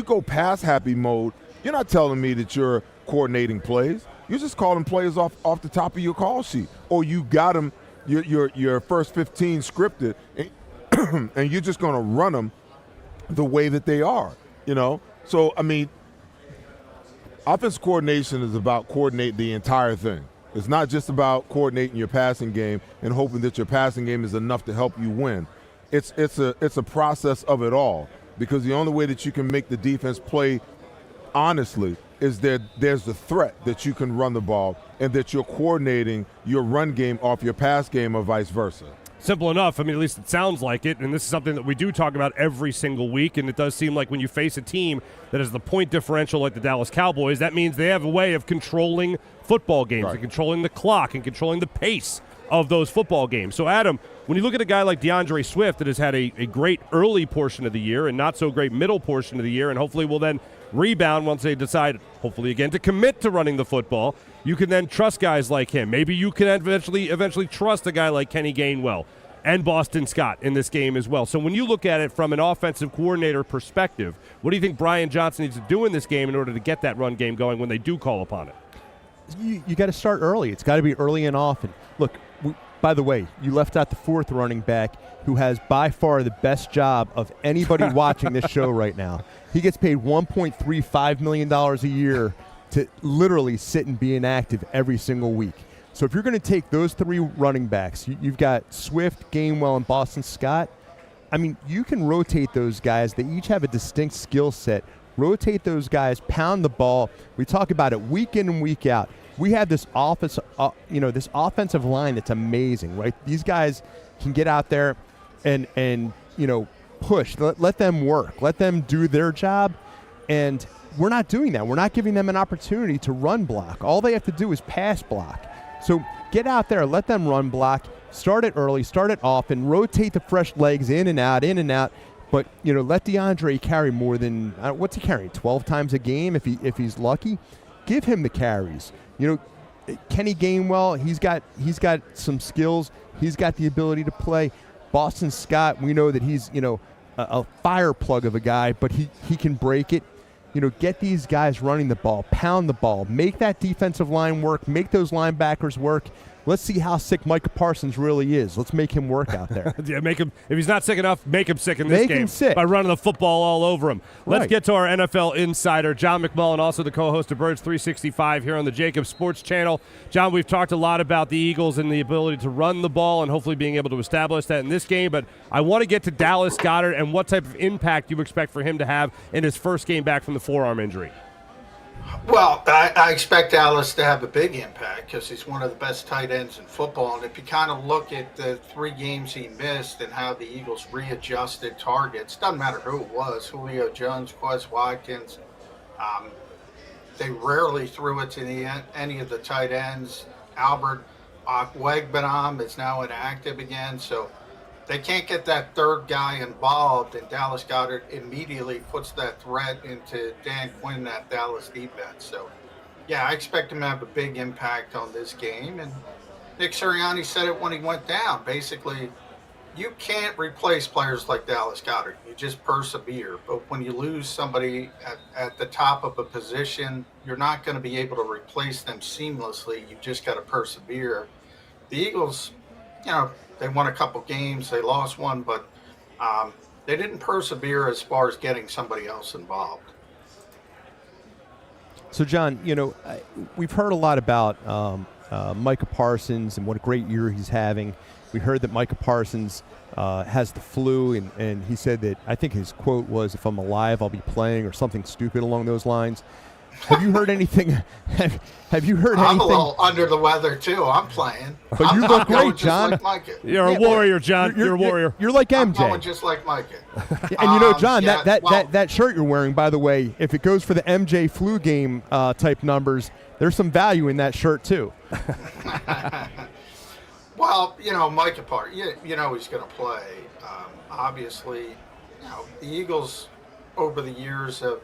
go pass happy mode, you're not telling me that you're coordinating plays. You're just calling plays off the top of your call sheet. Or you got them, your first 15 scripted, and you're just going to run them the way that they are, So, I mean, offensive coordination is about coordinating the entire thing. It's not just about coordinating your passing game and hoping that your passing game is enough to help you win. It's a process of it all, because the only way that you can make the defense play honestly is that there's the threat that you can run the ball and that you're coordinating your run game off your pass game or vice versa. Simple enough. I mean, at least it sounds like it, and this is something that we do talk about every single week, and it does seem like when you face a team that has the point differential like the Dallas Cowboys, that means they have a way of controlling football games, right, and controlling the clock and controlling the pace of those football games. So, Adam, when you look at a guy like DeAndre Swift that has had a great early portion of the year and not so great middle portion of the year, and hopefully will then rebound once they decide, hopefully again, to commit to running the football, you can then trust guys like him. Maybe you can eventually trust a guy like Kenny Gainwell and Boston Scott in this game as well. So when you look at it from an offensive coordinator perspective, what do you think Brian Johnson needs to do in this game in order to get that run game going when they do call upon it? You got to start early. It's got to be early and often. Look, by the way, you left out the 4th running back, who has by far the best job of anybody watching this show right now. He gets paid $1.35 million a year to literally sit and be inactive every single week. So if you're going to take those 3 running backs, you've got Swift, Gainwell, and Boston Scott. I mean, you can rotate those guys. They each have a distinct skill set. Rotate those guys, pound the ball. We talk about it week in and week out. We have this this offensive line that's amazing, right? These guys can get out there and push. Let them work. Let them do their job. And we're not doing that. We're not giving them an opportunity to run block. All they have to do is pass block. So get out there, let them run block, start it early, start it often, rotate the fresh legs in and out, But, let DeAndre carry more than what's he carrying? 12 times a game if he's lucky. Give him the carries. Kenny Gainwell, he's got some skills. He's got the ability to play. Boston Scott, we know that he's a fire plug of a guy, but he can break it. Get these guys running the ball, pound the ball, make that defensive line work, make those linebackers work. Let's see how sick Micah Parsons really is. Let's make him work out there. Yeah, make him. If he's not sick enough, make him sick in this game. Make him sick. By running the football all over him. Let's Right. get to our NFL insider, John McMullen, also the co-host of Birds 365 here on the JAKIB Sports channel. John, we've talked a lot about the Eagles and the ability to run the ball and hopefully being able to establish that in this game, but I want to get to Dallas Goedert and what type of impact you expect for him to have in his first game back from the forearm injury. Well, I expect Dallas to have a big impact because he's one of the best tight ends in football. And if you kind of look at the 3 games he missed and how the Eagles readjusted targets, doesn't matter who it was, Julio Jones, Quez Watkins, they rarely threw it to any of the tight ends. Albert Okwuegbunam is now inactive again, so they can't get that third guy involved, and Dallas Goedert immediately puts that threat into Dan Quinn, that Dallas defense. So, yeah, I expect him to have a big impact on this game. And Nick Sirianni said it when he went down. Basically, you can't replace players like Dallas Goedert. You just persevere. But when you lose somebody at the top of a position, you're not going to be able to replace them seamlessly. You just got to persevere. The Eagles, they won a couple games, they lost one, but they didn't persevere as far as getting somebody else involved. So, John, we've heard a lot about Micah Parsons and what a great year he's having. We heard that Micah Parsons has the flu, and he said that, I think his quote was, "If I'm alive, I'll be playing," or something stupid along those lines. Have you heard anything? Have you heard anything? I'm a little under the weather too. I'm playing. But you look great, John. Like Micah. You're a warrior, John. You're a warrior. You're like MJ. I'm going just like Micah. And John, that shirt you're wearing, by the way, if it goes for the MJ flu game type numbers, there's some value in that shirt too. Well, Micah Parsons, he's going to play. Obviously, the Eagles over the years have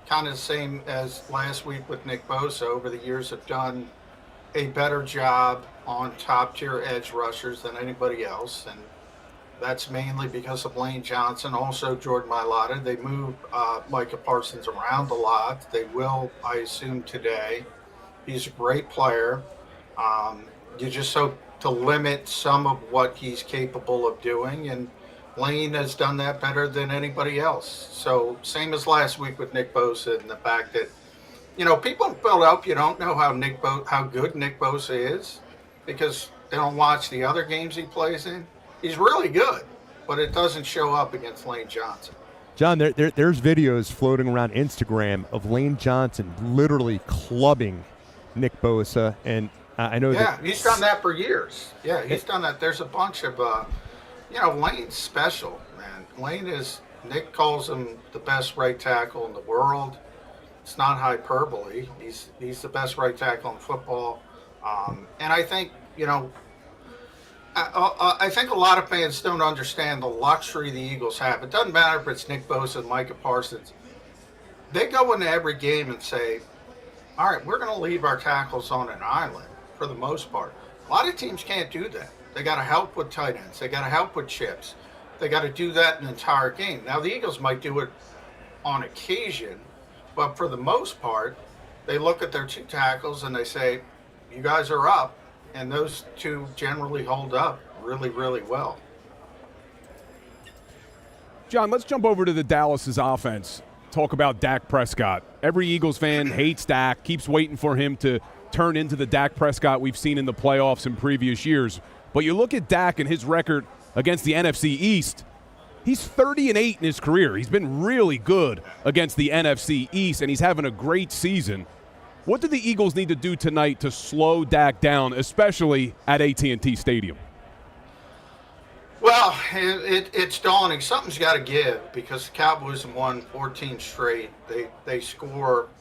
kind of the same as last week with Nick Bosa, over the years have done a better job on top-tier edge rushers than anybody else, and that's mainly because of Lane Johnson, also Jordan Mailata. They move Micah Parsons around a lot. They will, I assume, today. He's a great player. You just hope to limit some of what he's capable of doing, and Lane has done that better than anybody else. So same as last week with Nick Bosa, and the fact that, people in Philadelphia don't know how good Nick Bosa is because they don't watch the other games he plays in. He's really good, but it doesn't show up against Lane Johnson. John, there's videos floating around Instagram of Lane Johnson literally clubbing Nick Bosa, and I know that. Yeah, he's done that for years. Yeah, he's done that. There's a bunch of Lane's special, man. Nick calls him the best right tackle in the world. It's not hyperbole. He's the best right tackle in football. And I think, I think a lot of fans don't understand the luxury the Eagles have. It doesn't matter if it's Nick Bosa and Micah Parsons. They go into every game and say, all right, we're going to leave our tackles on an island for the most part. A lot of teams can't do that. They got to help with tight ends. They got to help with chips. They got to do that an entire game. Now, the Eagles might do it on occasion, but for the most part, they look at their 2 tackles and they say, you guys are up, and those 2 generally hold up really, really well. John, let's jump over to the Dallas's offense. Talk about Dak Prescott. Every Eagles fan hates Dak, keeps waiting for him to turn into the Dak Prescott we've seen in the playoffs in previous years. But you look at Dak and his record against the NFC East, he's 30-8 in his career. He's been really good against the NFC East, and he's having a great season. What do the Eagles need to do tonight to slow Dak down, especially at AT&T Stadium? Well, it's dawning. Something's got to give because the Cowboys have won 14 straight. They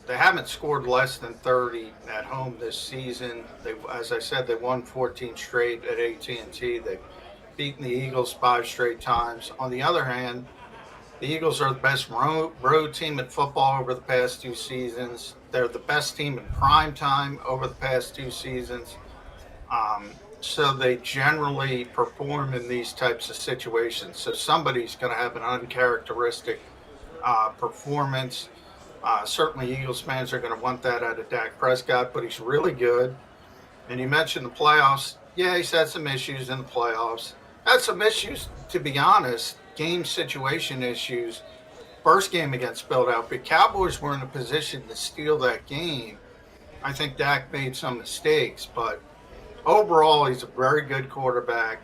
haven't scored less than 30 at home this season. As I said, they won 14 straight at AT&T. They've beaten the Eagles 5 straight times. On the other hand, The Eagles are the best road team in football over the past 2 seasons. They're the best team in prime time over the past 2 seasons. So they generally perform in these types of situations. So somebody's going to have an uncharacteristic performance. Certainly Eagles fans are going to want that out of Dak Prescott, but he's really good. And you mentioned the playoffs. Yeah, he's had some issues in the playoffs. Had some issues, to be honest, game situation issues. First game against Philadelphia, Cowboys were in a position to steal that game. I think Dak made some mistakes, but overall, he's a very good quarterback.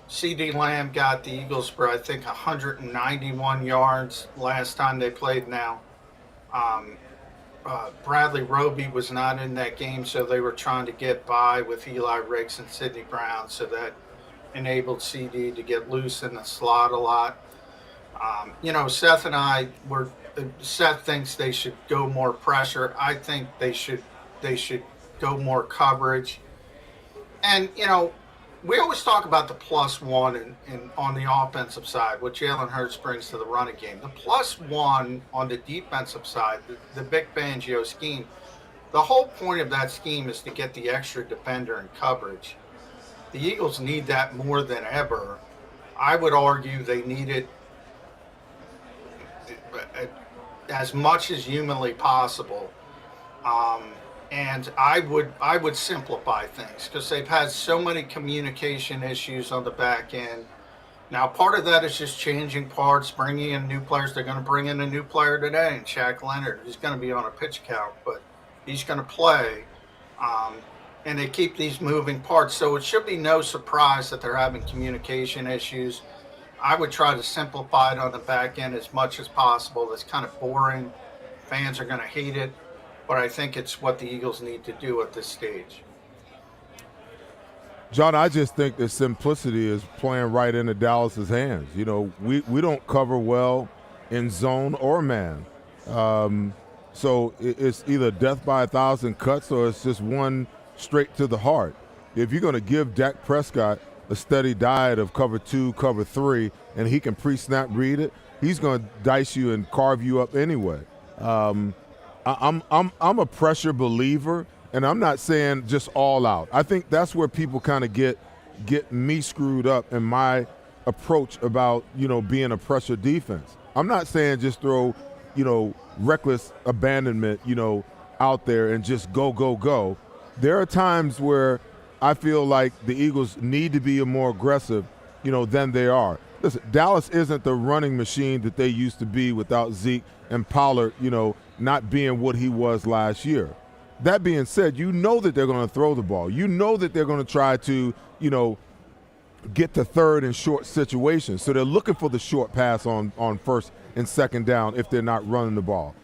C.D. Lamb got the Eagles for, I think, 191 yards last time they played now. Bradley Roby was not in that game, so they were trying to get by with Eli Ricks and Sidney Brown, so that enabled CD to get loose in the slot a lot. Seth and I Seth thinks they should go more pressure. I think they should go more coverage. And, we always talk about the +1 on the offensive side, what Jalen Hurts brings to the running game. The +1 on the defensive side, the Vic Fangio scheme, the whole point of that scheme is to get the extra defender in coverage. The Eagles need that more than ever. I would argue they need it as much as humanly possible. And I would simplify things because they've had so many communication issues on the back end. Now, part of that is just changing parts, bringing in new players. They're going to bring in a new player today, and Shaq Leonard. He's going to be on a pitch count, but he's going to play. And they keep these moving parts, so it should be no surprise that they're having communication issues. I would try to simplify it on the back end as much as possible. It's kind of boring. Fans are going to hate it. But I think it's what the Eagles need to do at this stage. John, I just think the simplicity is playing right into Dallas's hands. We don't cover well in zone or man. So it's either death by 1,000 cuts or it's just one straight to the heart. If you're going to give Dak Prescott a steady diet of cover 2, cover 3, and he can pre-snap read it, he's going to dice you and carve you up anyway. I'm a pressure believer, and I'm not saying just all out. I think that's where people kind of get me screwed up in my approach about being a pressure defense. I'm not saying just throw reckless abandonment out there and just go. There are times where I feel like the Eagles need to be more aggressive than they are. Listen, Dallas isn't the running machine that they used to be without Zeke and Pollard, not being what he was last year. That being said, that they're going to throw the ball. That they're going to try to, get to third and short situations. So they're looking for the short pass on first and second down if they're not running the ball.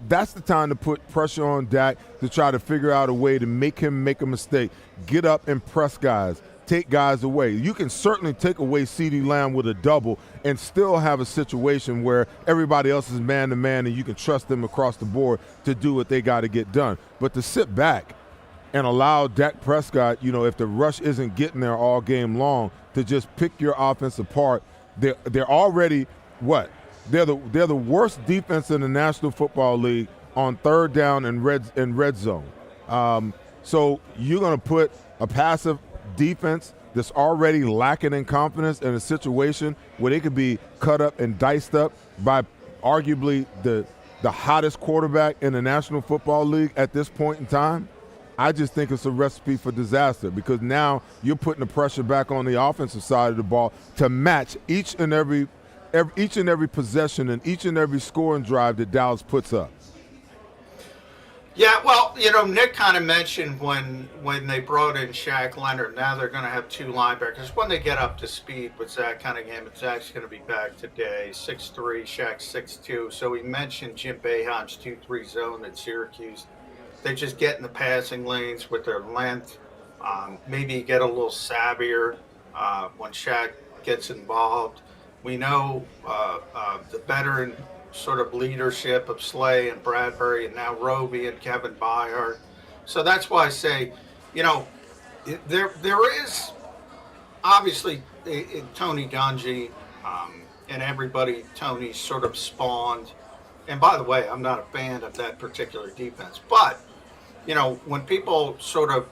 That's the time to put pressure on Dak to try to figure out a way to make him make a mistake, get up and press guys, take guys away. You can certainly take away CeeDee Lamb with a double and still have a situation where everybody else is man-to-man and you can trust them across the board to do what they got to get done. But to sit back and allow Dak Prescott, if the rush isn't getting there all game long, to just pick your offense apart, they're already what? They're the worst defense in the National Football League on third down and red zone. So you're going to put a passive defense that's already lacking in confidence in a situation where they could be cut up and diced up by arguably the hottest quarterback in the National Football League at this point in time. I just think it's a recipe for disaster because now you're putting the pressure back on the offensive side of the ball to match each and every possession and each and every scoring drive that Dallas puts up. Yeah, well, Nick kind of mentioned when they brought in Shaq Leonard, now they're going to have 2 linebackers. When they get up to speed with Zach Cunningham, and Zach's going to be back today, 6'3", Shaq's 6'2". So he mentioned Jim Boeheim's 2-3 zone at Syracuse. They just get in the passing lanes with their length. Maybe get a little savvier when Shaq gets involved. We know the veteran sort of leadership of Slay and Bradbury and now Roby and Kevin Byard. So that's why I say, there is obviously Tony Dungy, and everybody, Tony, sort of spawned. And by the way, I'm not a fan of that particular defense. But, you know, when people sort of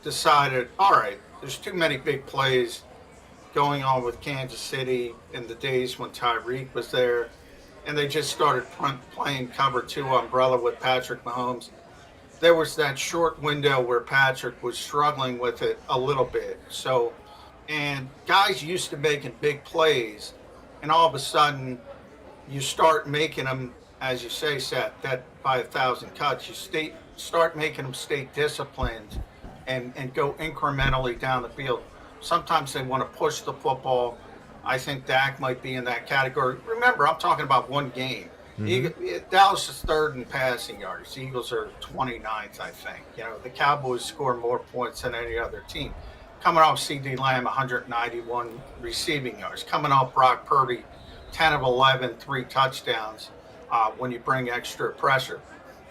decided, all right, there's too many big plays going on with Kansas City in the days when Tyreek was there, and they just started playing cover 2 umbrella with Patrick Mahomes. There was that short window where Patrick was struggling with it a little bit. So, and guys used to making big plays, and all of a sudden you start making them, as you say, Seth, that by 1,000 cuts, you start making them stay disciplined and go incrementally down the field. Sometimes they want to push the football. I think Dak might be in that category. Remember, I'm talking about one game. Dallas is 3rd in passing yards. The Eagles are 29th, I think. You know, the Cowboys score more points than any other team. Coming off C.D. Lamb, 191 receiving yards. Coming off Brock Purdy, 10 of 11, 3 touchdowns when you bring extra pressure.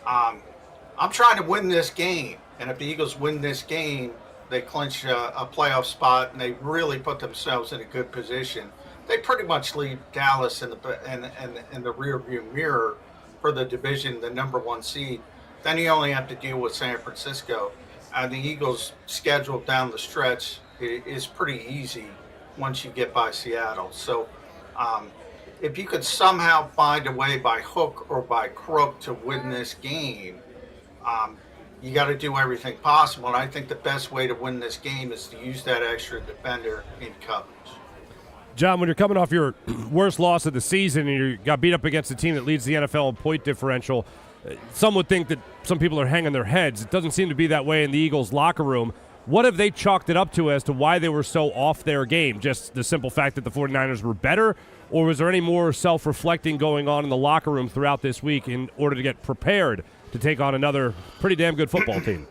I'm trying to win this game, and if the Eagles win this game, they clinch a playoff spot, and they really put themselves in a good position. They pretty much leave Dallas in the rearview mirror for the division, the number 1 seed. Then you only have to deal with San Francisco. The Eagles' schedule down the stretch is pretty easy once you get by Seattle. So if you could somehow find a way by hook or by crook to win this game, you got to do everything possible. And I think the best way to win this game is to use that extra defender in coverage. John, when you're coming off your worst loss of the season and you got beat up against a team that leads the NFL in point differential, some would think that some people are hanging their heads. It doesn't seem to be that way in the Eagles locker room. What have they chalked it up to as to why they were so off their game? Just the simple fact that the 49ers were better? Or was there any more self-reflecting going on in the locker room throughout this week in order to get prepared to take on another pretty damn good football team?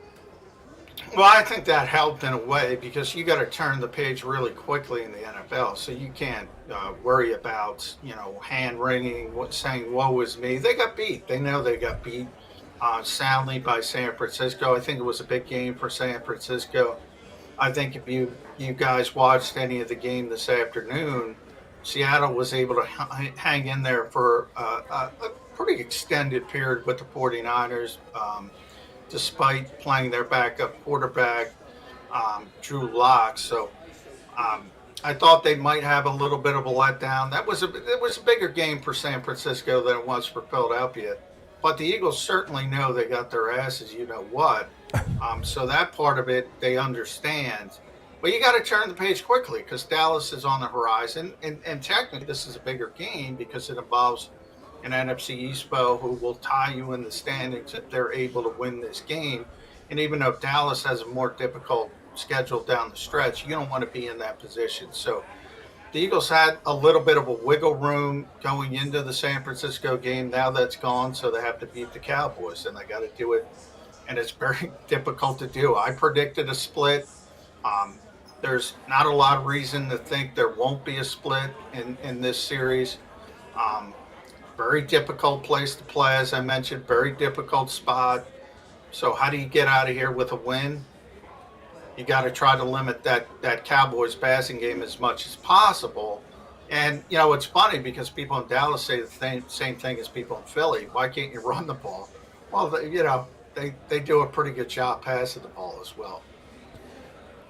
Well, I think that helped in a way because you got to turn the page really quickly in the NFL. So you can't worry about, hand-wringing, saying, woe is me. They got beat. They know they got beat soundly by San Francisco. I think it was a big game for San Francisco. I think if you guys watched any of the game this afternoon, Seattle was able to hang in there for a pretty extended period with the 49ers. Despite playing their backup quarterback, Drew Lock. So I thought they might have a little bit of a letdown. It was a bigger game for San Francisco than it was for Philadelphia. But the Eagles certainly know they got their asses, you know what. So that part of it, they understand. But you got to turn the page quickly because Dallas is on the horizon. And technically, this is a bigger game because it involves an NFC East foe who will tie you in the standings if they're able to win this game. And even though Dallas has a more difficult schedule down the stretch, you don't want to be in that position. So the Eagles had a little bit of a wiggle room going into the San Francisco game. Now that's gone, so they have to beat the Cowboys, and they got to do it. And it's very difficult to do. I predicted a split. There's not a lot of reason to think there won't be a split in this series. Very difficult place to play, as I mentioned, very difficult spot. So how do you get out of here with a win? You got to try to limit that Cowboys passing game as much as possible. And, it's funny because people in Dallas say the same thing as people in Philly. Why can't you run the ball? Well, they do a pretty good job passing the ball as well.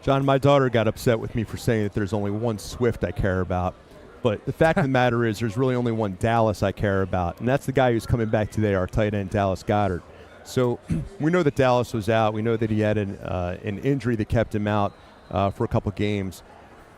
John, my daughter got upset with me for saying that there's only one Swift I care about. But the fact of the matter is there's really only one Dallas I care about, and that's the guy who's coming back today, our tight end, Dallas Goedert. So we know that Dallas was out. We know that he had an injury that kept him out for a couple games.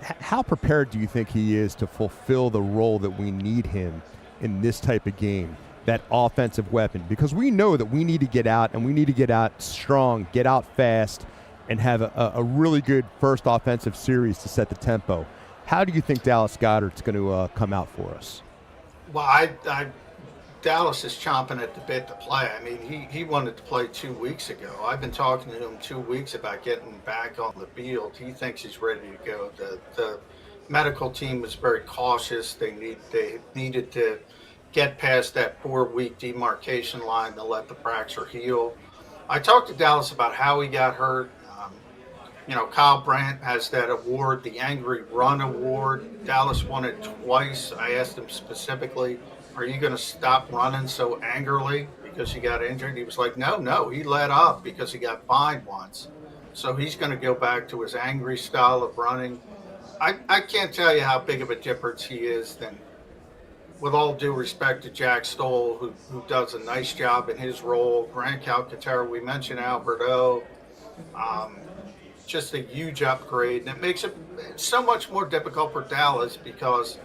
How prepared do you think he is to fulfill the role that we need him in this type of game, that offensive weapon? Because we know that we need to get out, and we need to get out strong, get out fast, and have a really good first offensive series to set the tempo. How do you think Dallas Goedert's going to come out for us? Well, Dallas is chomping at the bit to play. I mean, he wanted to play 2 weeks ago. I've been talking to him 2 weeks about getting back on the field. He thinks he's ready to go. The medical team was very cautious. They needed to get past that 4-week demarcation line to let the fracture heal. I talked to Dallas about how he got hurt. Kyle Brandt has that award, the Angry Run Award. Dallas won it twice. I asked him specifically, are you going to stop running so angrily because you got injured? He was like, no. He let up because he got fined once. So he's going to go back to his angry style of running. I can't tell you how big of a difference he is than, with all due respect to Jack Stoll, who does a nice job in his role. Grant Calcaterra, we mentioned Alberto. Just a huge upgrade. And it makes it so much more difficult for Dallas because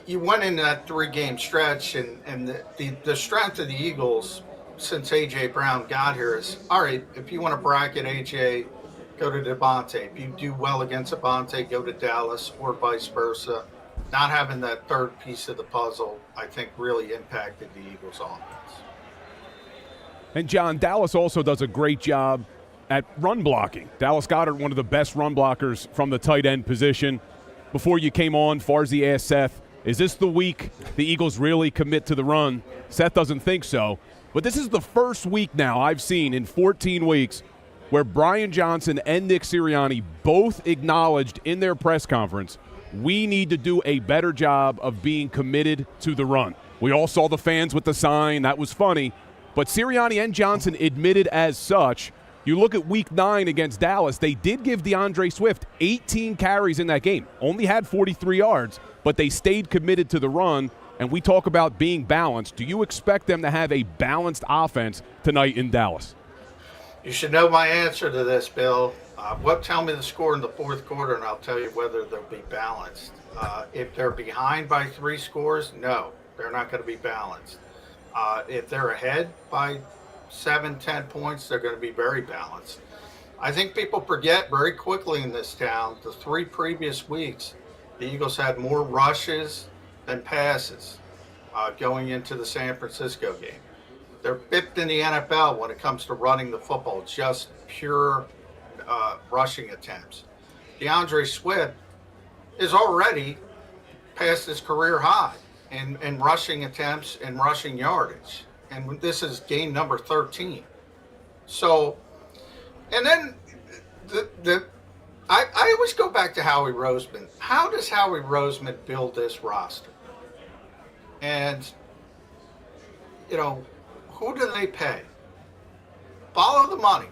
you went into that 3-game stretch, and the strength of the Eagles since A.J. Brown got here is, all right, if you want to bracket A.J., go to Devontae. If you do well against Devontae, go to Dallas, or vice versa. Not having that third piece of the puzzle, I think, really impacted the Eagles' offense. And, John, Dallas also does a great job at run blocking. Dallas Goedert, one of the best run blockers from the tight end position. Before you came on, Farzy asked Seth, is this the week the Eagles really commit to the run? Seth doesn't think so. But this is the first week now I've seen in 14 weeks where Brian Johnson and Nick Sirianni both acknowledged in their press conference, we need to do a better job of being committed to the run. We all saw the fans with the sign. That was funny. But Sirianni and Johnson admitted as such. You look at Week 9 against Dallas, they did give DeAndre Swift 18 carries in that game. Only had 43 yards, but they stayed committed to the run. And we talk about being balanced. Do you expect them to have a balanced offense tonight in Dallas? You should know my answer to this, Bill. Tell me the score in the fourth quarter, and I'll tell you whether they'll be balanced. If they're behind by 3 scores, no, they're not going to be balanced. If they're ahead by 7-10 points, they're going to be very balanced. I think people forget very quickly in this town, the 3 previous weeks, the Eagles had more rushes than passes going into the San Francisco game. They're 5th in the NFL when it comes to running the football, just pure rushing attempts. DeAndre Swift is already past his career high in rushing attempts and rushing yardage. And this is game number 13. So, and then I always go back to Howie Roseman. How does Howie Roseman build this roster? And, who do they pay? Follow the money.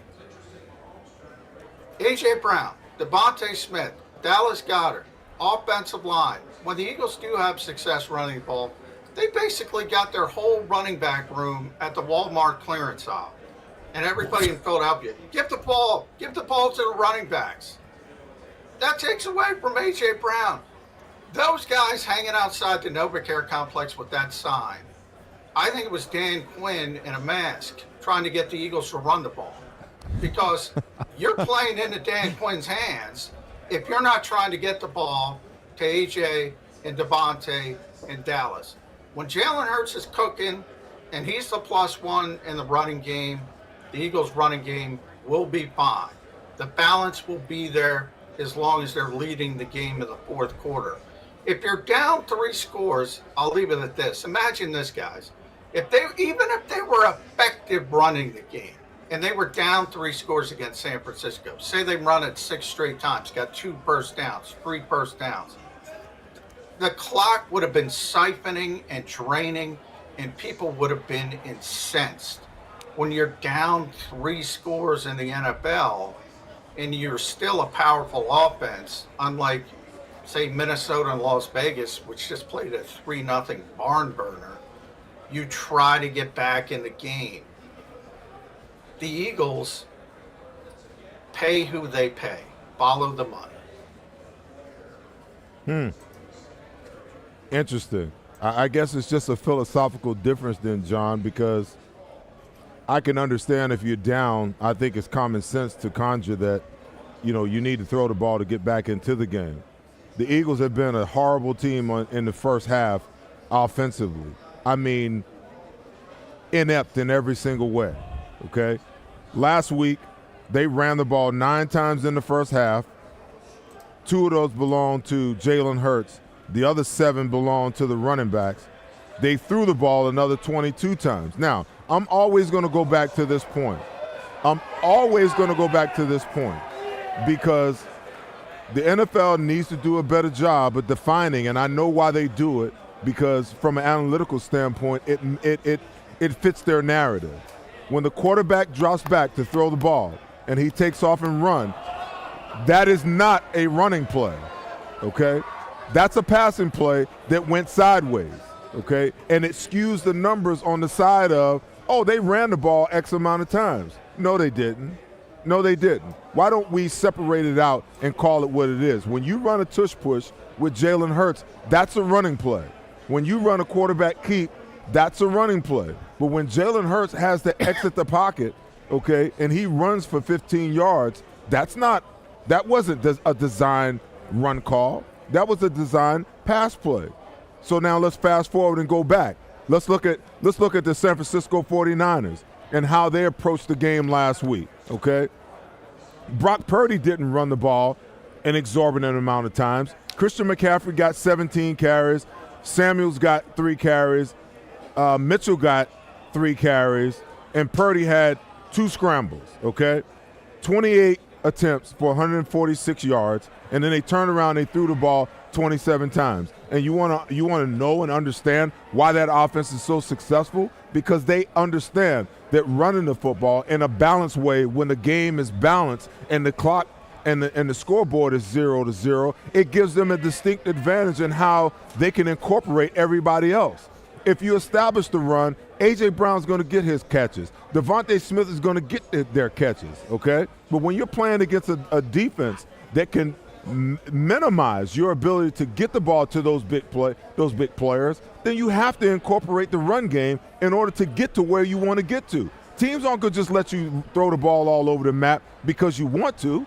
A.J. Brown, Devontae Smith, Dallas Goedert, offensive line. When the Eagles do have success running the ball, they basically got their whole running back room at the Walmart clearance aisle. And everybody in Philadelphia, give the ball to the running backs. That takes away from A.J. Brown. Those guys hanging outside the NovaCare complex with that sign, I think it was Dan Quinn in a mask trying to get the Eagles to run the ball. Because you're playing into Dan Quinn's hands if you're not trying to get the ball to A.J. and Devontae and Dallas. When Jalen Hurts is cooking and he's the +1 in the running game, the Eagles' running game will be fine. The balance will be there as long as they're leading the game in the fourth quarter. If you're down 3 scores, I'll leave it at this. Imagine this, guys. Even if they were effective running the game and they were down 3 scores against San Francisco, say they run it 6 straight times, got 2 first downs, 3 first downs, the clock would have been siphoning and draining, and people would have been incensed. When you're down 3 scores in the NFL and you're still a powerful offense, unlike, say, Minnesota and Las Vegas, which just played a 3-0 barn burner, you try to get back in the game. The Eagles pay who they pay. Follow the money. Interesting. I guess it's just a philosophical difference then, John, because I can understand if you're down. I think it's common sense to conjure that, you need to throw the ball to get back into the game. The Eagles have been a horrible team in the first half offensively. I mean, inept in every single way, okay? Last week, they ran the ball 9 times in the first half. 2 of those belonged to Jalen Hurts. The other 7 belonged to the running backs. They threw the ball another 22 times. Now, I'm always going to go back to this point. because the NFL needs to do a better job of defining, and I know why they do it, because from an analytical standpoint, it fits their narrative. When the quarterback drops back to throw the ball and he takes off and run, that is not a running play, okay? That's a passing play that went sideways, okay? And it skews the numbers on the side of, oh, they ran the ball X amount of times. No, they didn't. No, they didn't. Why don't we separate it out and call it what it is? When you run a tush push with Jalen Hurts, that's a running play. When you run a quarterback keep, that's a running play. But when Jalen Hurts has to exit the pocket, okay, and he runs for 15 yards, that wasn't a design run call. That was a design pass play. So now let's fast forward and go back. Let's look at the San Francisco 49ers and how they approached the game last week, okay? Brock Purdy didn't run the ball an exorbitant amount of times. Christian McCaffrey got 17 carries. Samuels got 3 carries. Mitchell got 3 carries. And Purdy had 2 scrambles, okay? 28 attempts for 146 yards, and then they turned around and they threw the ball 27 times. And you want to know and understand why that offense is so successful? Because they understand that running the football in a balanced way, when the game is balanced and the clock and the scoreboard is 0-0, it gives them a distinct advantage in how they can incorporate everybody else. If you establish the run, A.J. Brown's going to get his catches. Devontae Smith is going to get their catches, okay? But when you're playing against a defense that can minimize your ability to get the ball to those big players, then you have to incorporate the run game in order to get to where you want to get to. Teams aren't going to just let you throw the ball all over the map because you want to.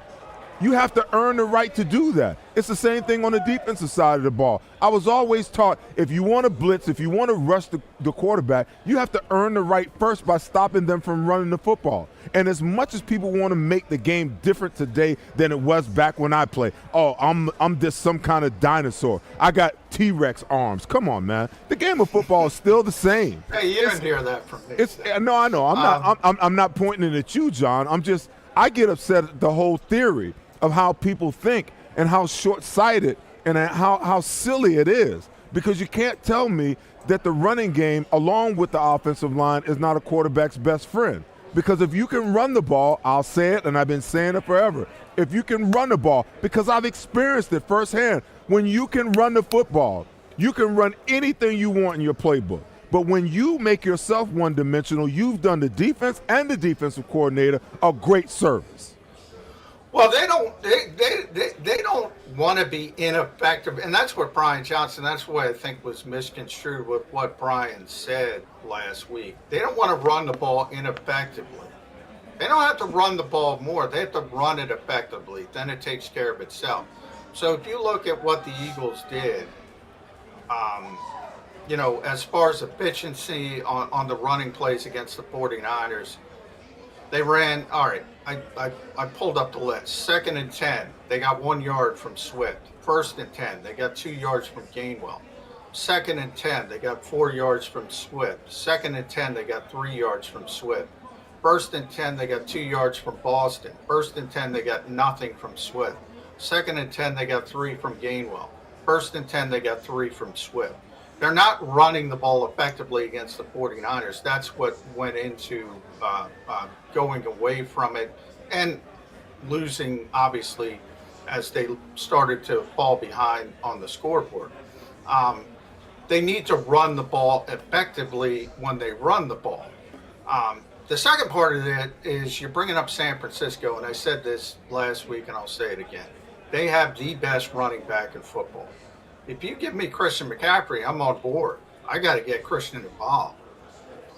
You have to earn the right to do that. It's the same thing on the defensive side of the ball. I was always taught, if you want to blitz, if you want to rush the quarterback, you have to earn the right first by stopping them from running the football. And as much as people want to make the game different today than it was back when I played, oh, I'm just some kind of dinosaur. I got T-Rex arms. Come on, man. The game of football is still the same. Hey, you didn't hear that from me. No, I know. I'm not pointing it at you, John. I get upset at the whole theory of how people think and how short-sighted and how silly it is. Because you can't tell me that the running game, along with the offensive line, is not a quarterback's best friend. Because if you can run the ball, I'll say it, and I've been saying it forever. If you can run the ball, because I've experienced it firsthand, when you can run the football, you can run anything you want in your playbook. But when you make yourself one-dimensional, you've done the defense and the defensive coordinator a great service. Well, they don't want to be ineffective, and that's what Brian Johnson. That's what I think was misconstrued with what Brian said last week. They don't want to run the ball ineffectively. They don't have to run the ball more. They have to run it effectively. Then it takes care of itself. So if you look at what the Eagles did, as far as efficiency on the running plays against the 49ers, they ran, all right, I pulled up the list. 2nd and 10, they got 1 yard from Swift. 1st and 10, they got 2 yards from Gainwell. 2nd and 10, they got 4 yards from Swift. 2nd and 10, they got 3 yards from Swift. 1st and 10, they got 2 yards from Boston. 1st and 10, they got nothing from Swift. 2nd and 10, they got 3 from Gainwell. 1st and 10, they got 3 from Swift. They're not running the ball effectively against the 49ers. That's what went into going away from it and losing, obviously, as they started to fall behind on the scoreboard. They need to run the ball effectively when they run the ball. The second part of it is you're bringing up San Francisco, and I said this last week and I'll say it again. They have the best running back in football. If you give me Christian McCaffrey, I'm on board. I got to get Christian involved.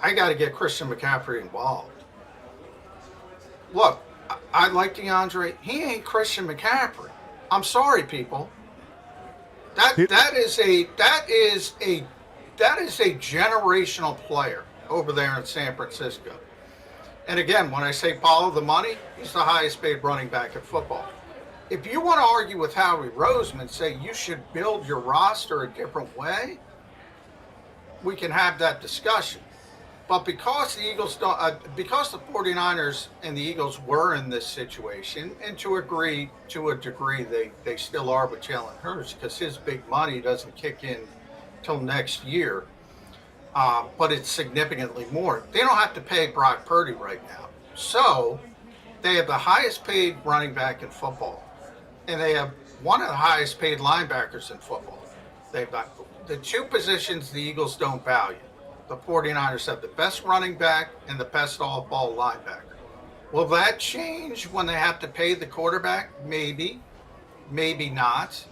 I got to get Christian McCaffrey involved. Look, I like DeAndre. He ain't Christian McCaffrey. I'm sorry, people. That is a generational player over there in San Francisco. And again, when I say follow the money, he's the highest paid running back in football. If you want to argue with Howie Roseman, say you should build your roster a different way, we can have that discussion. But because the Eagles don't, because the 49ers and the Eagles were in this situation, and to a degree, they still are with Jalen Hurts because his big money doesn't kick in till next year. But it's significantly more. They don't have to pay Brock Purdy right now. So they have the highest paid running back in football. And they have one of the highest paid linebackers in football. They've got the two positions the Eagles don't value. The 49ers have the best running back and the best off-ball linebacker. Will that change when they have to pay the quarterback? Maybe. Maybe not.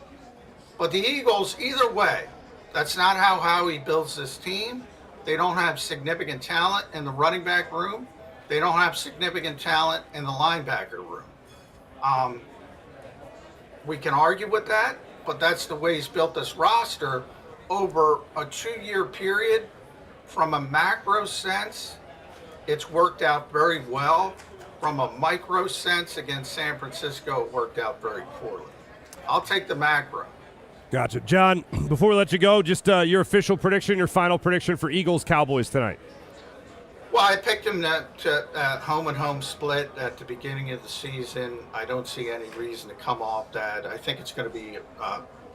But the Eagles, either way, that's not how Howie builds this team. They don't have significant talent in the running back room. They don't have significant talent in the linebacker room. We can argue with that, but that's the way he's built this roster over a 2-year period. From a macro sense, it's worked out very well. From a micro sense against San Francisco, it worked out very poorly. I'll take the macro. Gotcha. John, before we let you go, just your official prediction, your final prediction for Eagles-Cowboys tonight. Well, I picked them to home and home split at the beginning of the season. I don't see any reason to come off that. I think it's going to be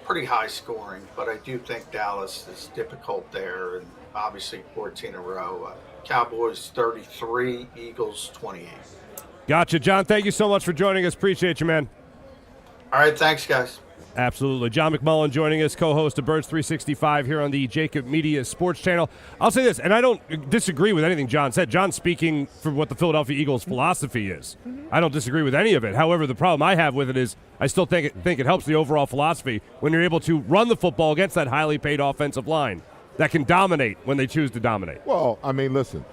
pretty high scoring, but I do think Dallas is difficult there, and obviously 14 in a row. Cowboys 33, Eagles 28. Gotcha. John, thank you so much for joining us. Appreciate you, man. All right, thanks, guys. Absolutely. John McMullen joining us, co-host of Birds 365 here on the JAKIB Media Sports Channel. I'll say this, and I don't disagree with anything John said. John's speaking for what the Philadelphia Eagles philosophy is. I don't disagree with any of it. However, the problem I have with it is I still think it helps the overall philosophy when you're able to run the football against that highly paid offensive line that can dominate when they choose to dominate. Well, I mean, listen,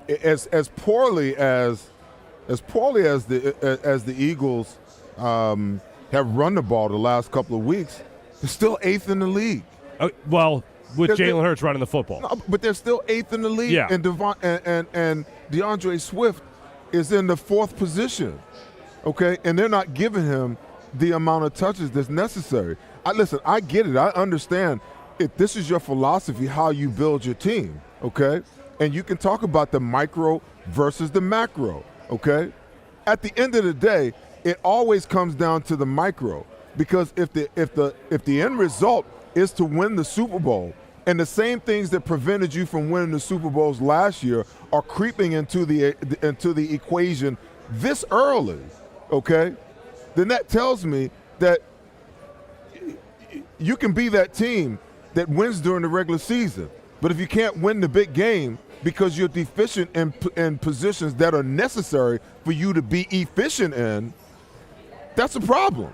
as poorly as the Eagles have run the ball the last couple of weeks, they're still 8th in the league. Well, with Jalen Hurts running the football. No, but they're still 8th in the league. Yeah. And DeAndre Swift is in the 4th position, okay? And they're not giving him the amount of touches that's necessary. Listen, I get it. I understand if this is your philosophy, how you build your team, okay? And you can talk about the micro versus the macro, okay? At the end of the day, it always comes down to the micro, because if the end result is to win the Super Bowl, and the same things that prevented you from winning the Super Bowls last year are creeping into the equation this early, okay, then that tells me that you can be that team that wins during the regular season. But if you can't win the big game because you're deficient in positions that are necessary for you to be efficient in, that's a problem.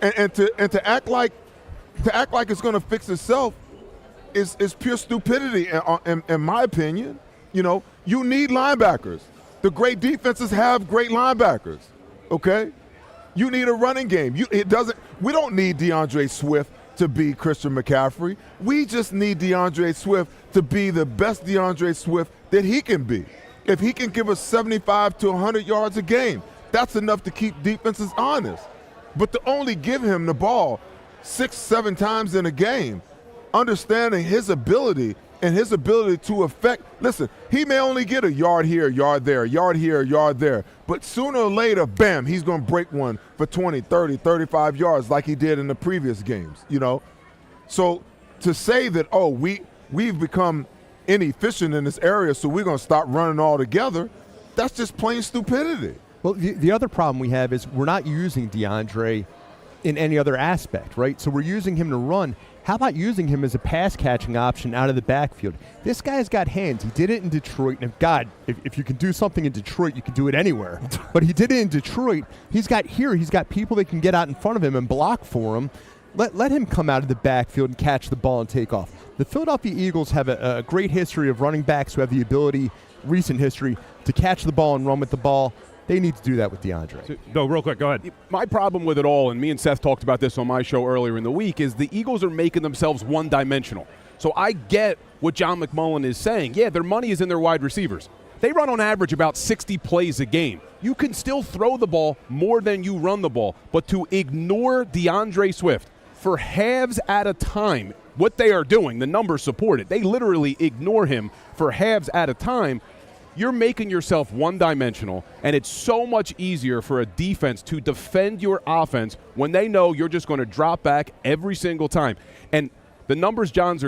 And to act like it's going to fix itself is pure stupidity, in my opinion. You know, you need linebackers. The great defenses have great linebackers. Okay, you need a running game. We don't need DeAndre Swift to be Christian McCaffrey. We just need DeAndre Swift to be the best DeAndre Swift that he can be. If he can give us 75 to 100 yards a game, that's enough to keep defenses honest. But to only give him the ball 6-7 times in a game, understanding his ability and his ability to affect, listen, he may only get a yard here, a yard there, a yard here, a yard there, but sooner or later, bam, he's going to break one for 20, 30, 35 yards like he did in the previous games, you know? So to say that, we've become inefficient in this area, so we're going to stop running altogether, that's just plain stupidity. Well, the other problem we have is we're not using DeAndre in any other aspect, right? So we're using him to run. How about using him as a pass-catching option out of the backfield? This guy's got hands. He did it in Detroit. And if you can do something in Detroit, you can do it anywhere. But he did it in Detroit. He's got people that can get out in front of him and block for him. Let him come out of the backfield and catch the ball and take off. The Philadelphia Eagles have a great history of running backs who have the ability, recent history, to catch the ball and run with the ball. They need to do that with DeAndre. No, real quick, go ahead. My problem with it all, and me and Seth talked about this on my show earlier in the week, is the Eagles are making themselves one-dimensional. So I get what John McMullen is saying. Yeah, their money is in their wide receivers. They run on average about 60 plays a game. You can still throw the ball more than you run the ball, but to ignore DeAndre Swift for halves at a time what they are doing, the numbers support it. They literally ignore him for halves at a time. You're making yourself one-dimensional, and it's so much easier for a defense to defend your offense when they know you're just going to drop back every single time. And the numbers John's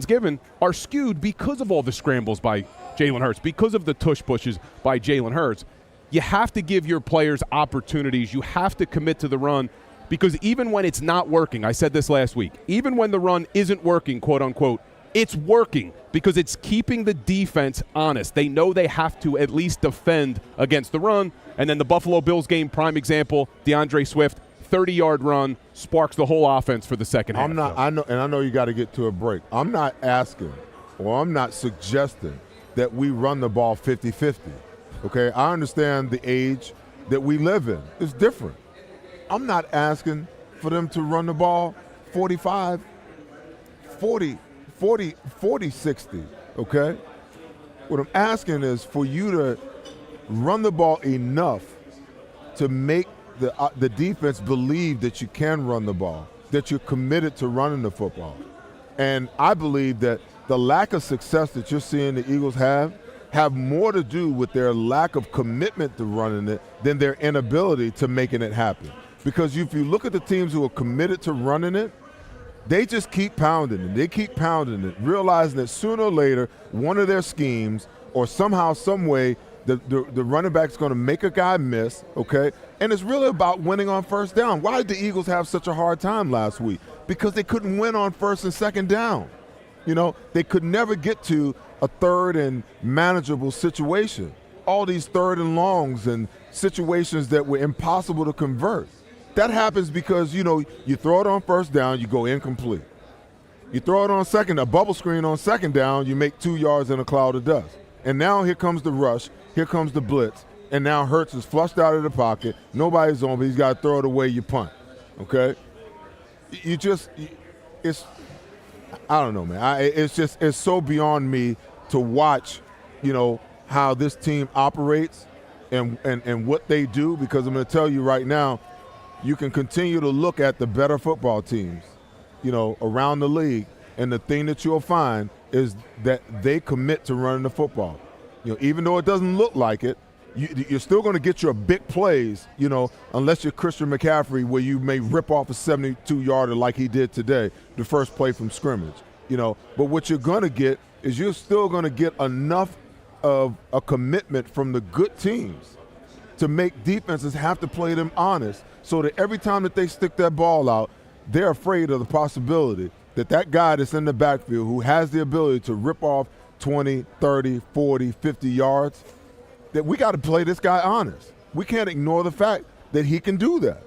given are skewed because of all the scrambles by Jalen Hurts, because of the tush pushes by Jalen Hurts. You have to give your players opportunities. You have to commit to the run, because even when it's not working, I said this last week, even when the run isn't working, quote unquote, it's working because it's keeping the defense honest. They know they have to at least defend against the run. And then the Buffalo Bills game, prime example, DeAndre Swift, 30-yard run, sparks the whole offense for the second half. I know you got to get to a break. I'm not asking, or I'm not suggesting that we run the ball 50-50. Okay, I understand the age that we live in. It's different. I'm not asking for them to run the ball 45, 40, 60, okay? What I'm asking is for you to run the ball enough to make the defense believe that you can run the ball, that you're committed to running the football. And I believe that the lack of success that you're seeing the Eagles have more to do with their lack of commitment to running it than their inability to making it happen. Because if you look at the teams who are committed to running it, they just keep pounding it. They keep pounding it, realizing that sooner or later, one of their schemes or somehow, some way, the running back's going to make a guy miss, okay? And it's really about winning on first down. Why did the Eagles have such a hard time last week? Because they couldn't win on first and second down. You know, they could never get to a third and manageable situation. All these third and longs and situations that were impossible to convert. That happens because, you know, you throw it on first down, you go incomplete. You throw it on second, a bubble screen on second down, you make 2 yards in a cloud of dust. And now here comes the rush, here comes the blitz, and now Hurts is flushed out of the pocket. Nobody's on, but he's got to throw it away, you punt, okay? I don't know, man. It's so beyond me to watch, you know, how this team operates and what they do, because I'm going to tell you right now, you can continue to look at the better football teams, you know, around the league, and the thing that you'll find is that they commit to running the football. You know, even though it doesn't look like it, you're still going to get your big plays, you know, unless you're Christian McCaffrey, where you may rip off a 72-yarder like he did today, the first play from scrimmage, you know. But what you're going to get is you're still going to get enough of a commitment from the good teams to make defenses have to play them honest, so that every time that they stick that ball out, they're afraid of the possibility that that guy that's in the backfield who has the ability to rip off 20, 30, 40, 50 yards, that we got to play this guy honest. We can't ignore the fact that he can do that.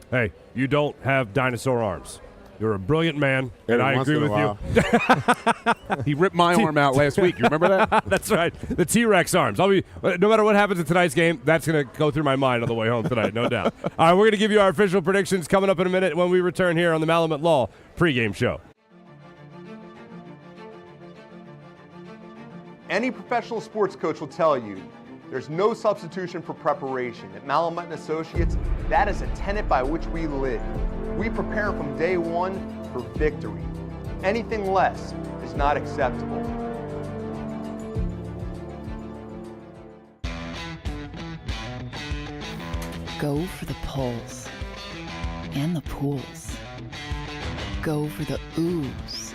Hey, you don't have dinosaur arms. You're a brilliant man, and I agree with you. He ripped my arm out last week. You remember that? That's right. The T-Rex arms. No matter what happens in tonight's game, that's going to go through my mind on the way home tonight, no doubt. All right, we're going to give you our official predictions coming up in a minute when we return here on the Malamut Law pregame show. Any professional sports coach will tell you there's no substitution for preparation. At Malamut & Associates, that is a tenet by which we live. We prepare from day one for victory. Anything less is not acceptable. Go for the pulls and the pools. Go for the oohs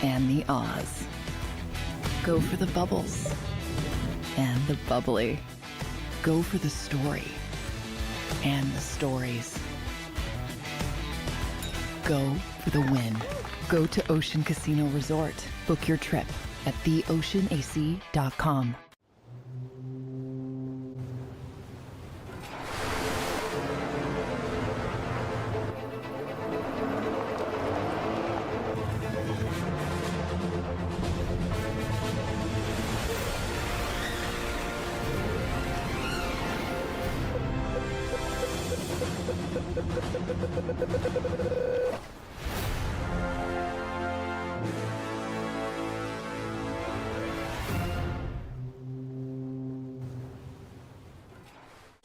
and the ahs. Go for the bubbles and the bubbly. Go for the story and the stories. Go for the win. Go to Ocean Casino Resort. Book your trip at theoceanac.com.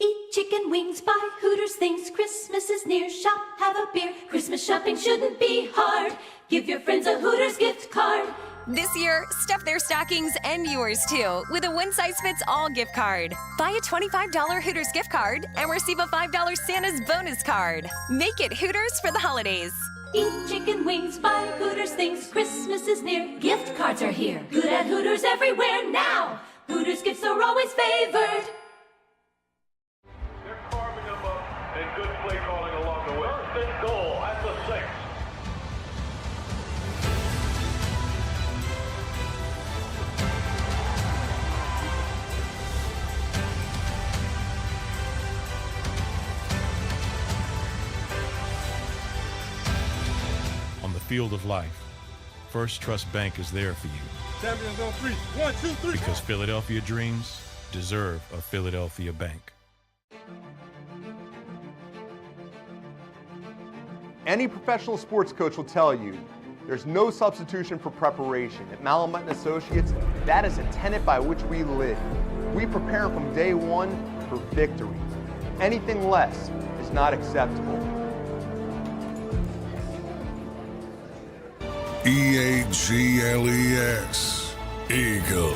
Eat chicken wings, buy Hooters things, Christmas Christmas is near. Shop, have a beer. Christmas shopping shouldn't be hard. Give your friends a Hooters gift card. This year, stuff their stockings and yours too with a one-size-fits-all gift card. Buy a $25 Hooters gift card and receive a $5 Santa's bonus card. Make it Hooters for the holidays. Eat chicken wings, buy Hooters things. Christmas is near. Gift cards are here. Good at Hooters everywhere now. Hooters gifts are always favored. They're carving them up, and good play calling along the way. First and goal at the 6. On the field of life, First Trust Bank is there for you. Champions on 3. 1, 2, 3. Because Philadelphia dreams deserve a Philadelphia bank. Any professional sports coach will tell you there's no substitution for preparation. At Malamut & Associates, that is a tenet by which we live. We prepare from day one for victory. Anything less is not acceptable. EAGLES. Eagles.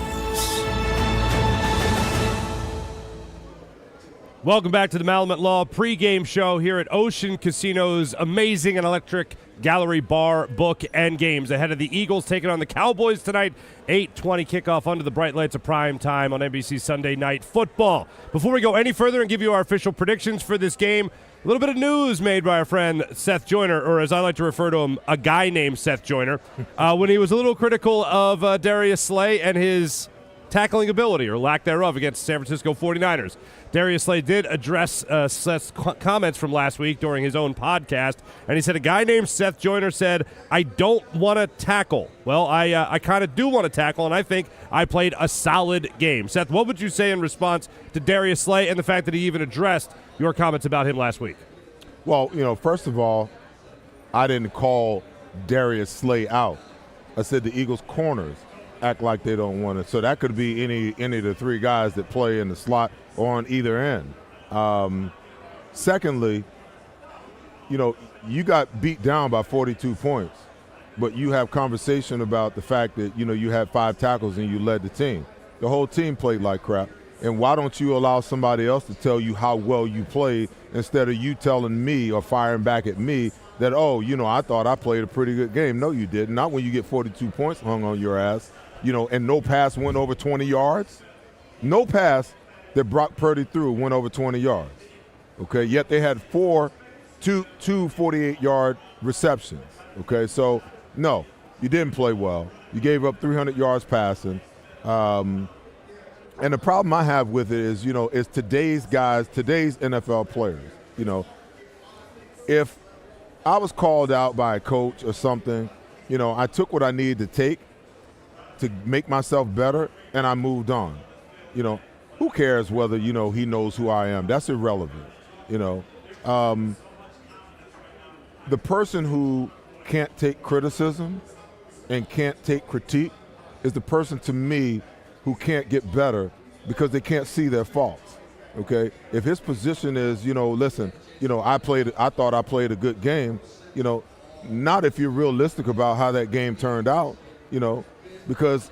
Welcome back to the Malamut Law pregame show here at Ocean Casino's amazing and electric gallery bar, book, and games. Ahead of the Eagles taking on the Cowboys tonight, 8:20 kickoff under the bright lights of prime time on NBC Sunday Night Football. Before we go any further and give you our official predictions for this game, a little bit of news made by our friend Seth Joyner, or as I like to refer to him, a guy named Seth Joyner, when he was a little critical of Darius Slay and his tackling ability, or lack thereof, against San Francisco 49ers. Darius Slay did address Seth's comments from last week during his own podcast, and he said a guy named Seth Joyner said, "I don't want to tackle." Well, I kind of do want to tackle, and I think I played a solid game. Seth, what would you say in response to Darius Slay and the fact that he even addressed your comments about him last week? Well, first of all, I didn't call Darius Slay out. I said the Eagles' corners act like they don't want it. So that could be any of the three guys that play in the slot or on either end. Secondly, you got beat down by 42 points, but you have conversation about the fact that, you had 5 tackles and you led the team. The whole team played like crap. And why don't you allow somebody else to tell you how well you played instead of you telling me or firing back at me that, I thought I played a pretty good game. No, you didn't. Not when you get 42 points hung on your ass, and no pass went over 20 yards. No pass that Brock Purdy threw went over 20 yards. Okay, yet they had two 48-yard receptions. Okay, so no, you didn't play well. You gave up 300 yards passing. And the problem I have with it is, is today's NFL players. If I was called out by a coach or something, I took what I needed to take to make myself better, and I moved on. Who cares whether, he knows who I am? That's irrelevant, The person who can't take criticism and can't take critique is the person, to me, who can't get better because they can't see their faults, okay? If his position is, listen, I thought I played a good game, not if you're realistic about how that game turned out, because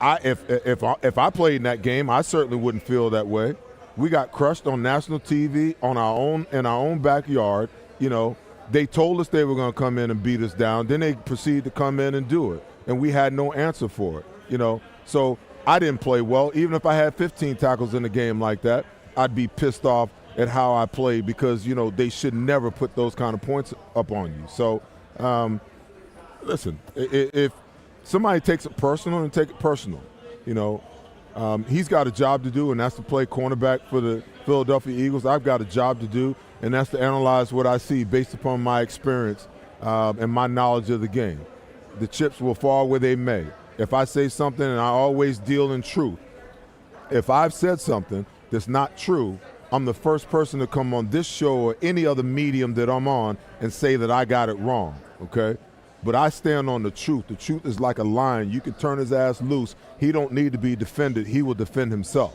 if I played in that game, I certainly wouldn't feel that way. We got crushed on national TV in our own backyard. They told us they were going to come in and beat us down. Then they proceeded to come in and do it, and we had no answer for it. So I didn't play well. Even if I had 15 tackles in a game like that, I'd be pissed off at how I played because they should never put those kind of points up on you. So listen, if somebody takes it personal, then take it personal. He's got a job to do, and that's to play cornerback for the Philadelphia Eagles. I've got a job to do, and that's to analyze what I see based upon my experience and my knowledge of the game. The chips will fall where they may. If I say something, and I always deal in truth, if I've said something that's not true, I'm the first person to come on this show or any other medium that I'm on and say that I got it wrong, okay? But I stand on the truth. The truth is like a lion. You can turn his ass loose. He don't need to be defended. He will defend himself,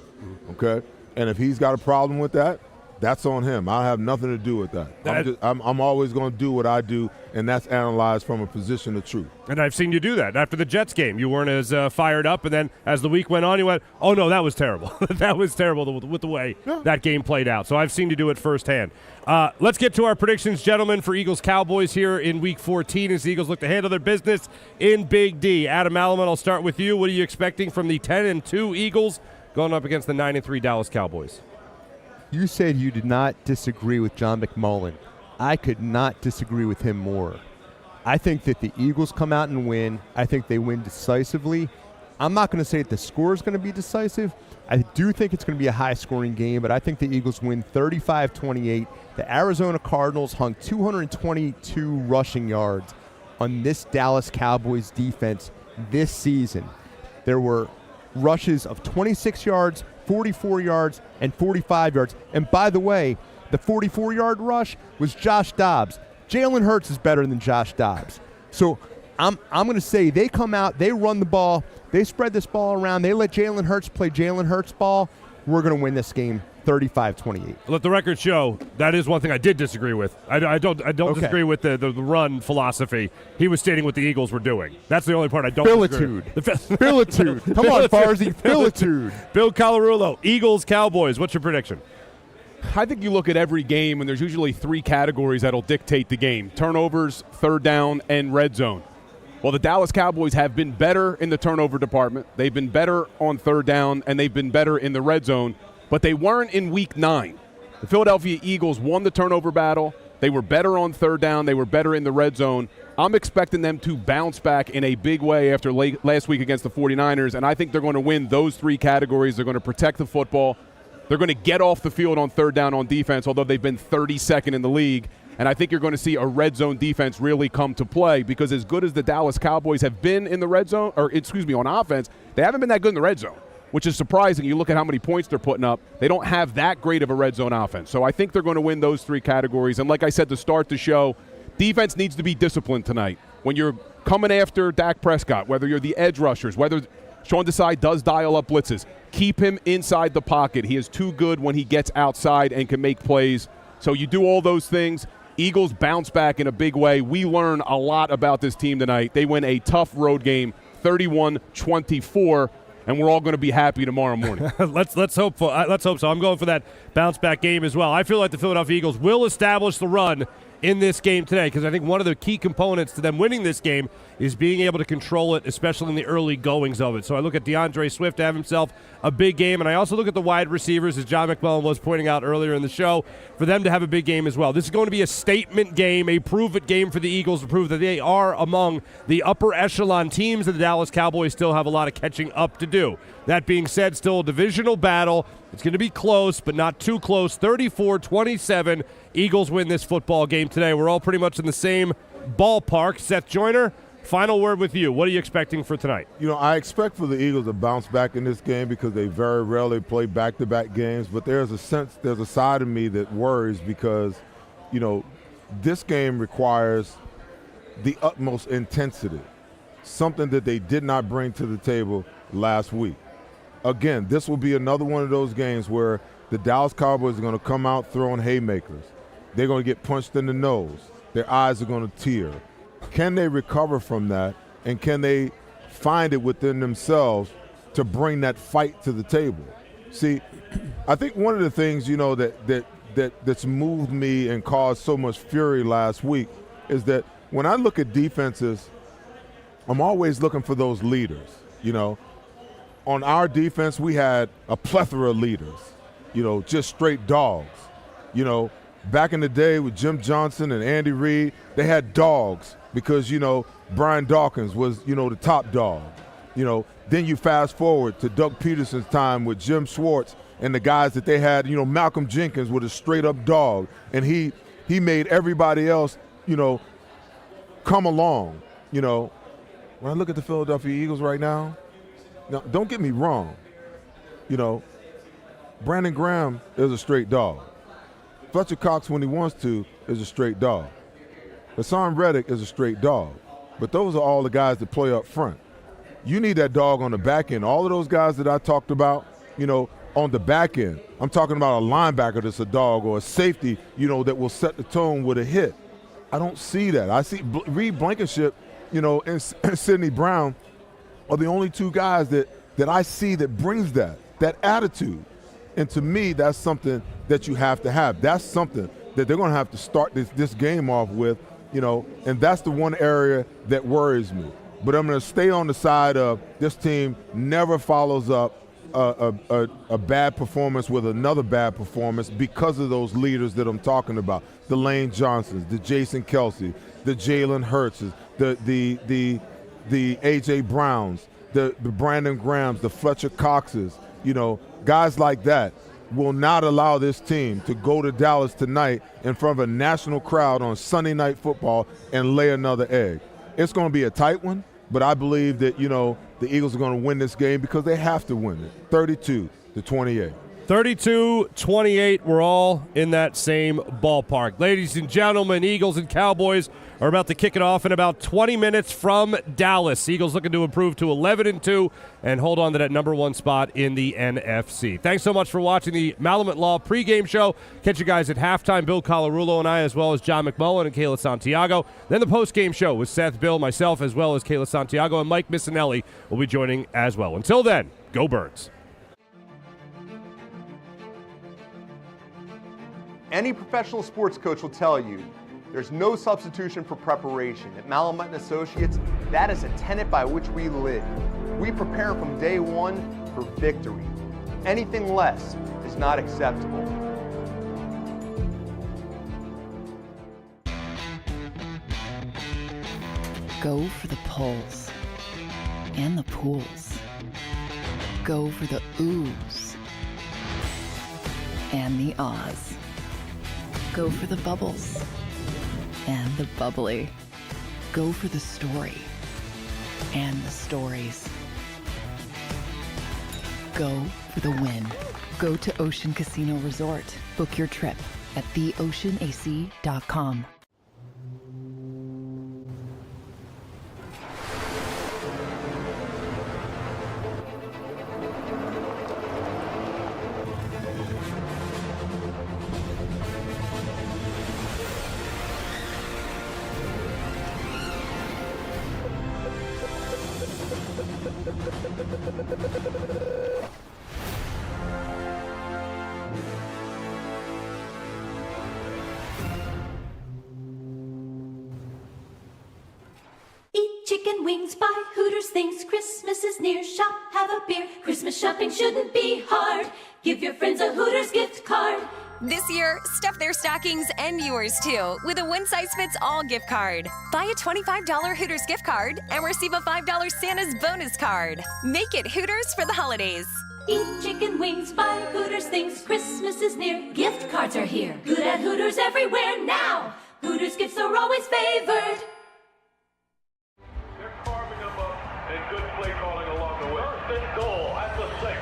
okay? And if he's got a problem with that, That's on him. I have nothing to do with that. I'm always going to do what I do, and that's analyzed from a position of truth. And I've seen you do that. After the Jets game, you weren't as fired up, and then as the week went on, you went, oh, no, that was terrible. That was terrible with the way that game played out. So I've seen you do it firsthand. Let's get to our predictions, gentlemen, for Eagles-Cowboys here in Week 14 as the Eagles look to handle their business in Big D. Adam Malamut, I'll start with you. What are you expecting from the 10-2 Eagles going up against the 9-3 Dallas Cowboys? You said you did not disagree with John McMullen. I could not disagree with him more. I think that the Eagles come out and win. I think they win decisively. I'm not going to say that the score is going to be decisive. I do think it's going to be a high-scoring game, but I think the Eagles win 35-28. The Arizona Cardinals hung 222 rushing yards on this Dallas Cowboys defense this season. There were rushes of 26 yards, 44 yards, and 45 yards. And by the way, the 44-yard rush was Josh Dobbs. Jalen Hurts is better than Josh Dobbs. So I'm going to say they come out, they run the ball, they spread this ball around, they let Jalen Hurts play Jalen Hurts ball. We're going to win this game 35-28. Let the record show that is one thing I did disagree with. I don't disagree with the run philosophy. He was stating what the Eagles were doing. That's the only part I don't disagree with. Fillitude. Come on, Farzy. Fillitude. Bill Colarulo, Eagles-Cowboys. What's your prediction? I think you look at every game, and there's usually three categories that'll dictate the game: turnovers, third down, and red zone. Well, the Dallas Cowboys have been better in the turnover department. They've been better on third down, and they've been better in the red zone, but they weren't in Week 9. The Philadelphia Eagles won the turnover battle. They were better on third down. They were better in the red zone. I'm expecting them to bounce back in a big way after last week against the 49ers, and I think they're going to win those three categories. They're going to protect the football. They're going to get off the field on third down on defense, although they've been 32nd in the league. And I think you're going to see a red zone defense really come to play, because as good as the Dallas Cowboys have been in the red zone, on offense, they haven't been that good in the red zone, which is surprising. You look at how many points they're putting up. They don't have that great of a red zone offense. So I think they're going to win those three categories. And like I said to start the show, defense needs to be disciplined tonight. When you're coming after Dak Prescott, whether you're the edge rushers, whether Sean Desai does dial up blitzes, keep him inside the pocket. He is too good when he gets outside and can make plays. So you do all those things. Eagles bounce back in a big way. We learn a lot about this team tonight. They win a tough road game, 31-24, and we're all going to be happy tomorrow morning. Let's hope so. I'm going for that bounce back game as well. I feel like the Philadelphia Eagles will establish the run in this game today, because I think one of the key components to them winning this game is being able to control it, especially in the early goings of it. So I look at DeAndre Swift to have himself a big game, and I also look at the wide receivers, as John McMullen was pointing out earlier in the show, for them to have a big game as well. This is going to be a statement game, a prove-it game for the Eagles to prove that they are among the upper echelon teams, and the Dallas Cowboys still have a lot of catching up to do. That being said, still a divisional battle. It's going to be close, but not too close. 34-27. Eagles win this football game today. We're all pretty much in the same ballpark. Seth Joyner, final word with you. What are you expecting for tonight? I expect for the Eagles to bounce back in this game, because they very rarely play back-to-back games. But there's a side of me that worries, because, this game requires the utmost intensity, something that they did not bring to the table last week. Again, this will be another one of those games where the Dallas Cowboys are going to come out throwing haymakers. They're going to get punched in the nose. Their eyes are going to tear. Can they recover from that, and can they find it within themselves to bring that fight to the table? See, I think one of the things, that's moved me and caused so much fury last week is that when I look at defenses, I'm always looking for those leaders, On our defense, we had a plethora of leaders, just straight dogs. Back in the day with Jim Johnson and Andy Reid, they had dogs because, Brian Dawkins was, the top dog. Then you fast forward to Doug Peterson's time with Jim Schwartz and the guys that they had. Malcolm Jenkins was a straight-up dog, and he made everybody else, come along. When I look at the Philadelphia Eagles right now, don't get me wrong. Brandon Graham is a straight dog. Fletcher Cox, when he wants to, is a straight dog. Hassan Reddick is a straight dog. But those are all the guys that play up front. You need that dog on the back end. All of those guys that I talked about, on the back end. I'm talking about a linebacker that's a dog or a safety, that will set the tone with a hit. I don't see that. I see Reed Blankenship, and Sidney Brown are the only two guys that I see that brings that attitude. And to me, that's something that you have to have. That's something that they're going to have to start this game off with, and that's the one area that worries me. But I'm going to stay on the side of this team never follows up a bad performance with another bad performance because of those leaders that I'm talking about. The Lane Johnsons, the Jason Kelsey, the Jalen Hurtses, the A.J. Browns, the Brandon Grahams, the Fletcher Coxes, guys like that will not allow this team to go to Dallas tonight in front of a national crowd on Sunday Night Football and lay another egg. It's going to be a tight one, but I believe that, the Eagles are going to win this game because they have to win it, 32-28. 32-28, we're all in that same ballpark. Ladies and gentlemen, Eagles and Cowboys are about to kick it off in about 20 minutes from Dallas. Eagles looking to improve to 11-2 and hold on to that number one spot in the NFC. Thanks so much for watching the Malamut Law pregame show. Catch you guys at halftime, Bill Colarulo and I, as well as John McMullen and Kayla Santiago. Then the postgame show with Seth, Bill, myself, as well as Kayla Santiago, and Mike Missinelli will be joining as well. Until then, go Birds. Any professional sports coach will tell you there's no substitution for preparation. At Malamut & Associates, that is a tenet by which we live. We prepare from day one for victory. Anything less is not acceptable. Go for the pulls and the pools. Go for the oohs and the ahs. Go for the bubbles and the bubbly. Go for the story and the stories. Go for the win. Go to Ocean Casino Resort. Book your trip at theoceanac.com. Eat chicken wings, buy Hooters things. Christmas is near, shop, have a beer. Christmas shopping shouldn't be hard. Give your friends a Hooters gift card. This year, stuff their stockings and yours too with a one-size-fits-all gift card. Buy a $25 Hooters gift card and receive a $5 Santa's bonus card. Make it Hooters for the holidays. Eat chicken wings, buy Hooters things. Christmas is near, gift cards are here. Good at Hooters everywhere now. Hooters gifts are always favored. They're carving them up and good play calling along the way. First and goal at the 6.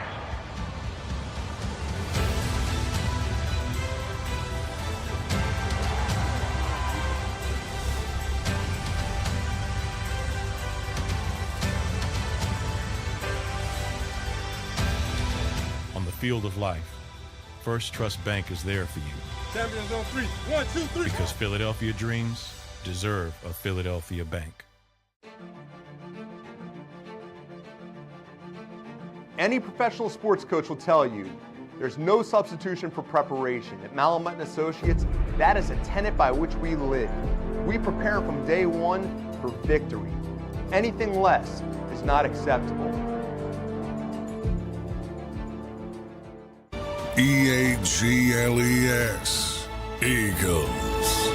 On the field of life, First Trust Bank is there for you. Champions on 3. 1, 2, 3. Because Philadelphia dreams deserve a Philadelphia bank. Any professional sports coach will tell you there's no substitution for preparation. At Malamut & Associates, that is a tenet by which we live. We prepare from day one for victory. Anything less is not acceptable. EAGLES. Eagles.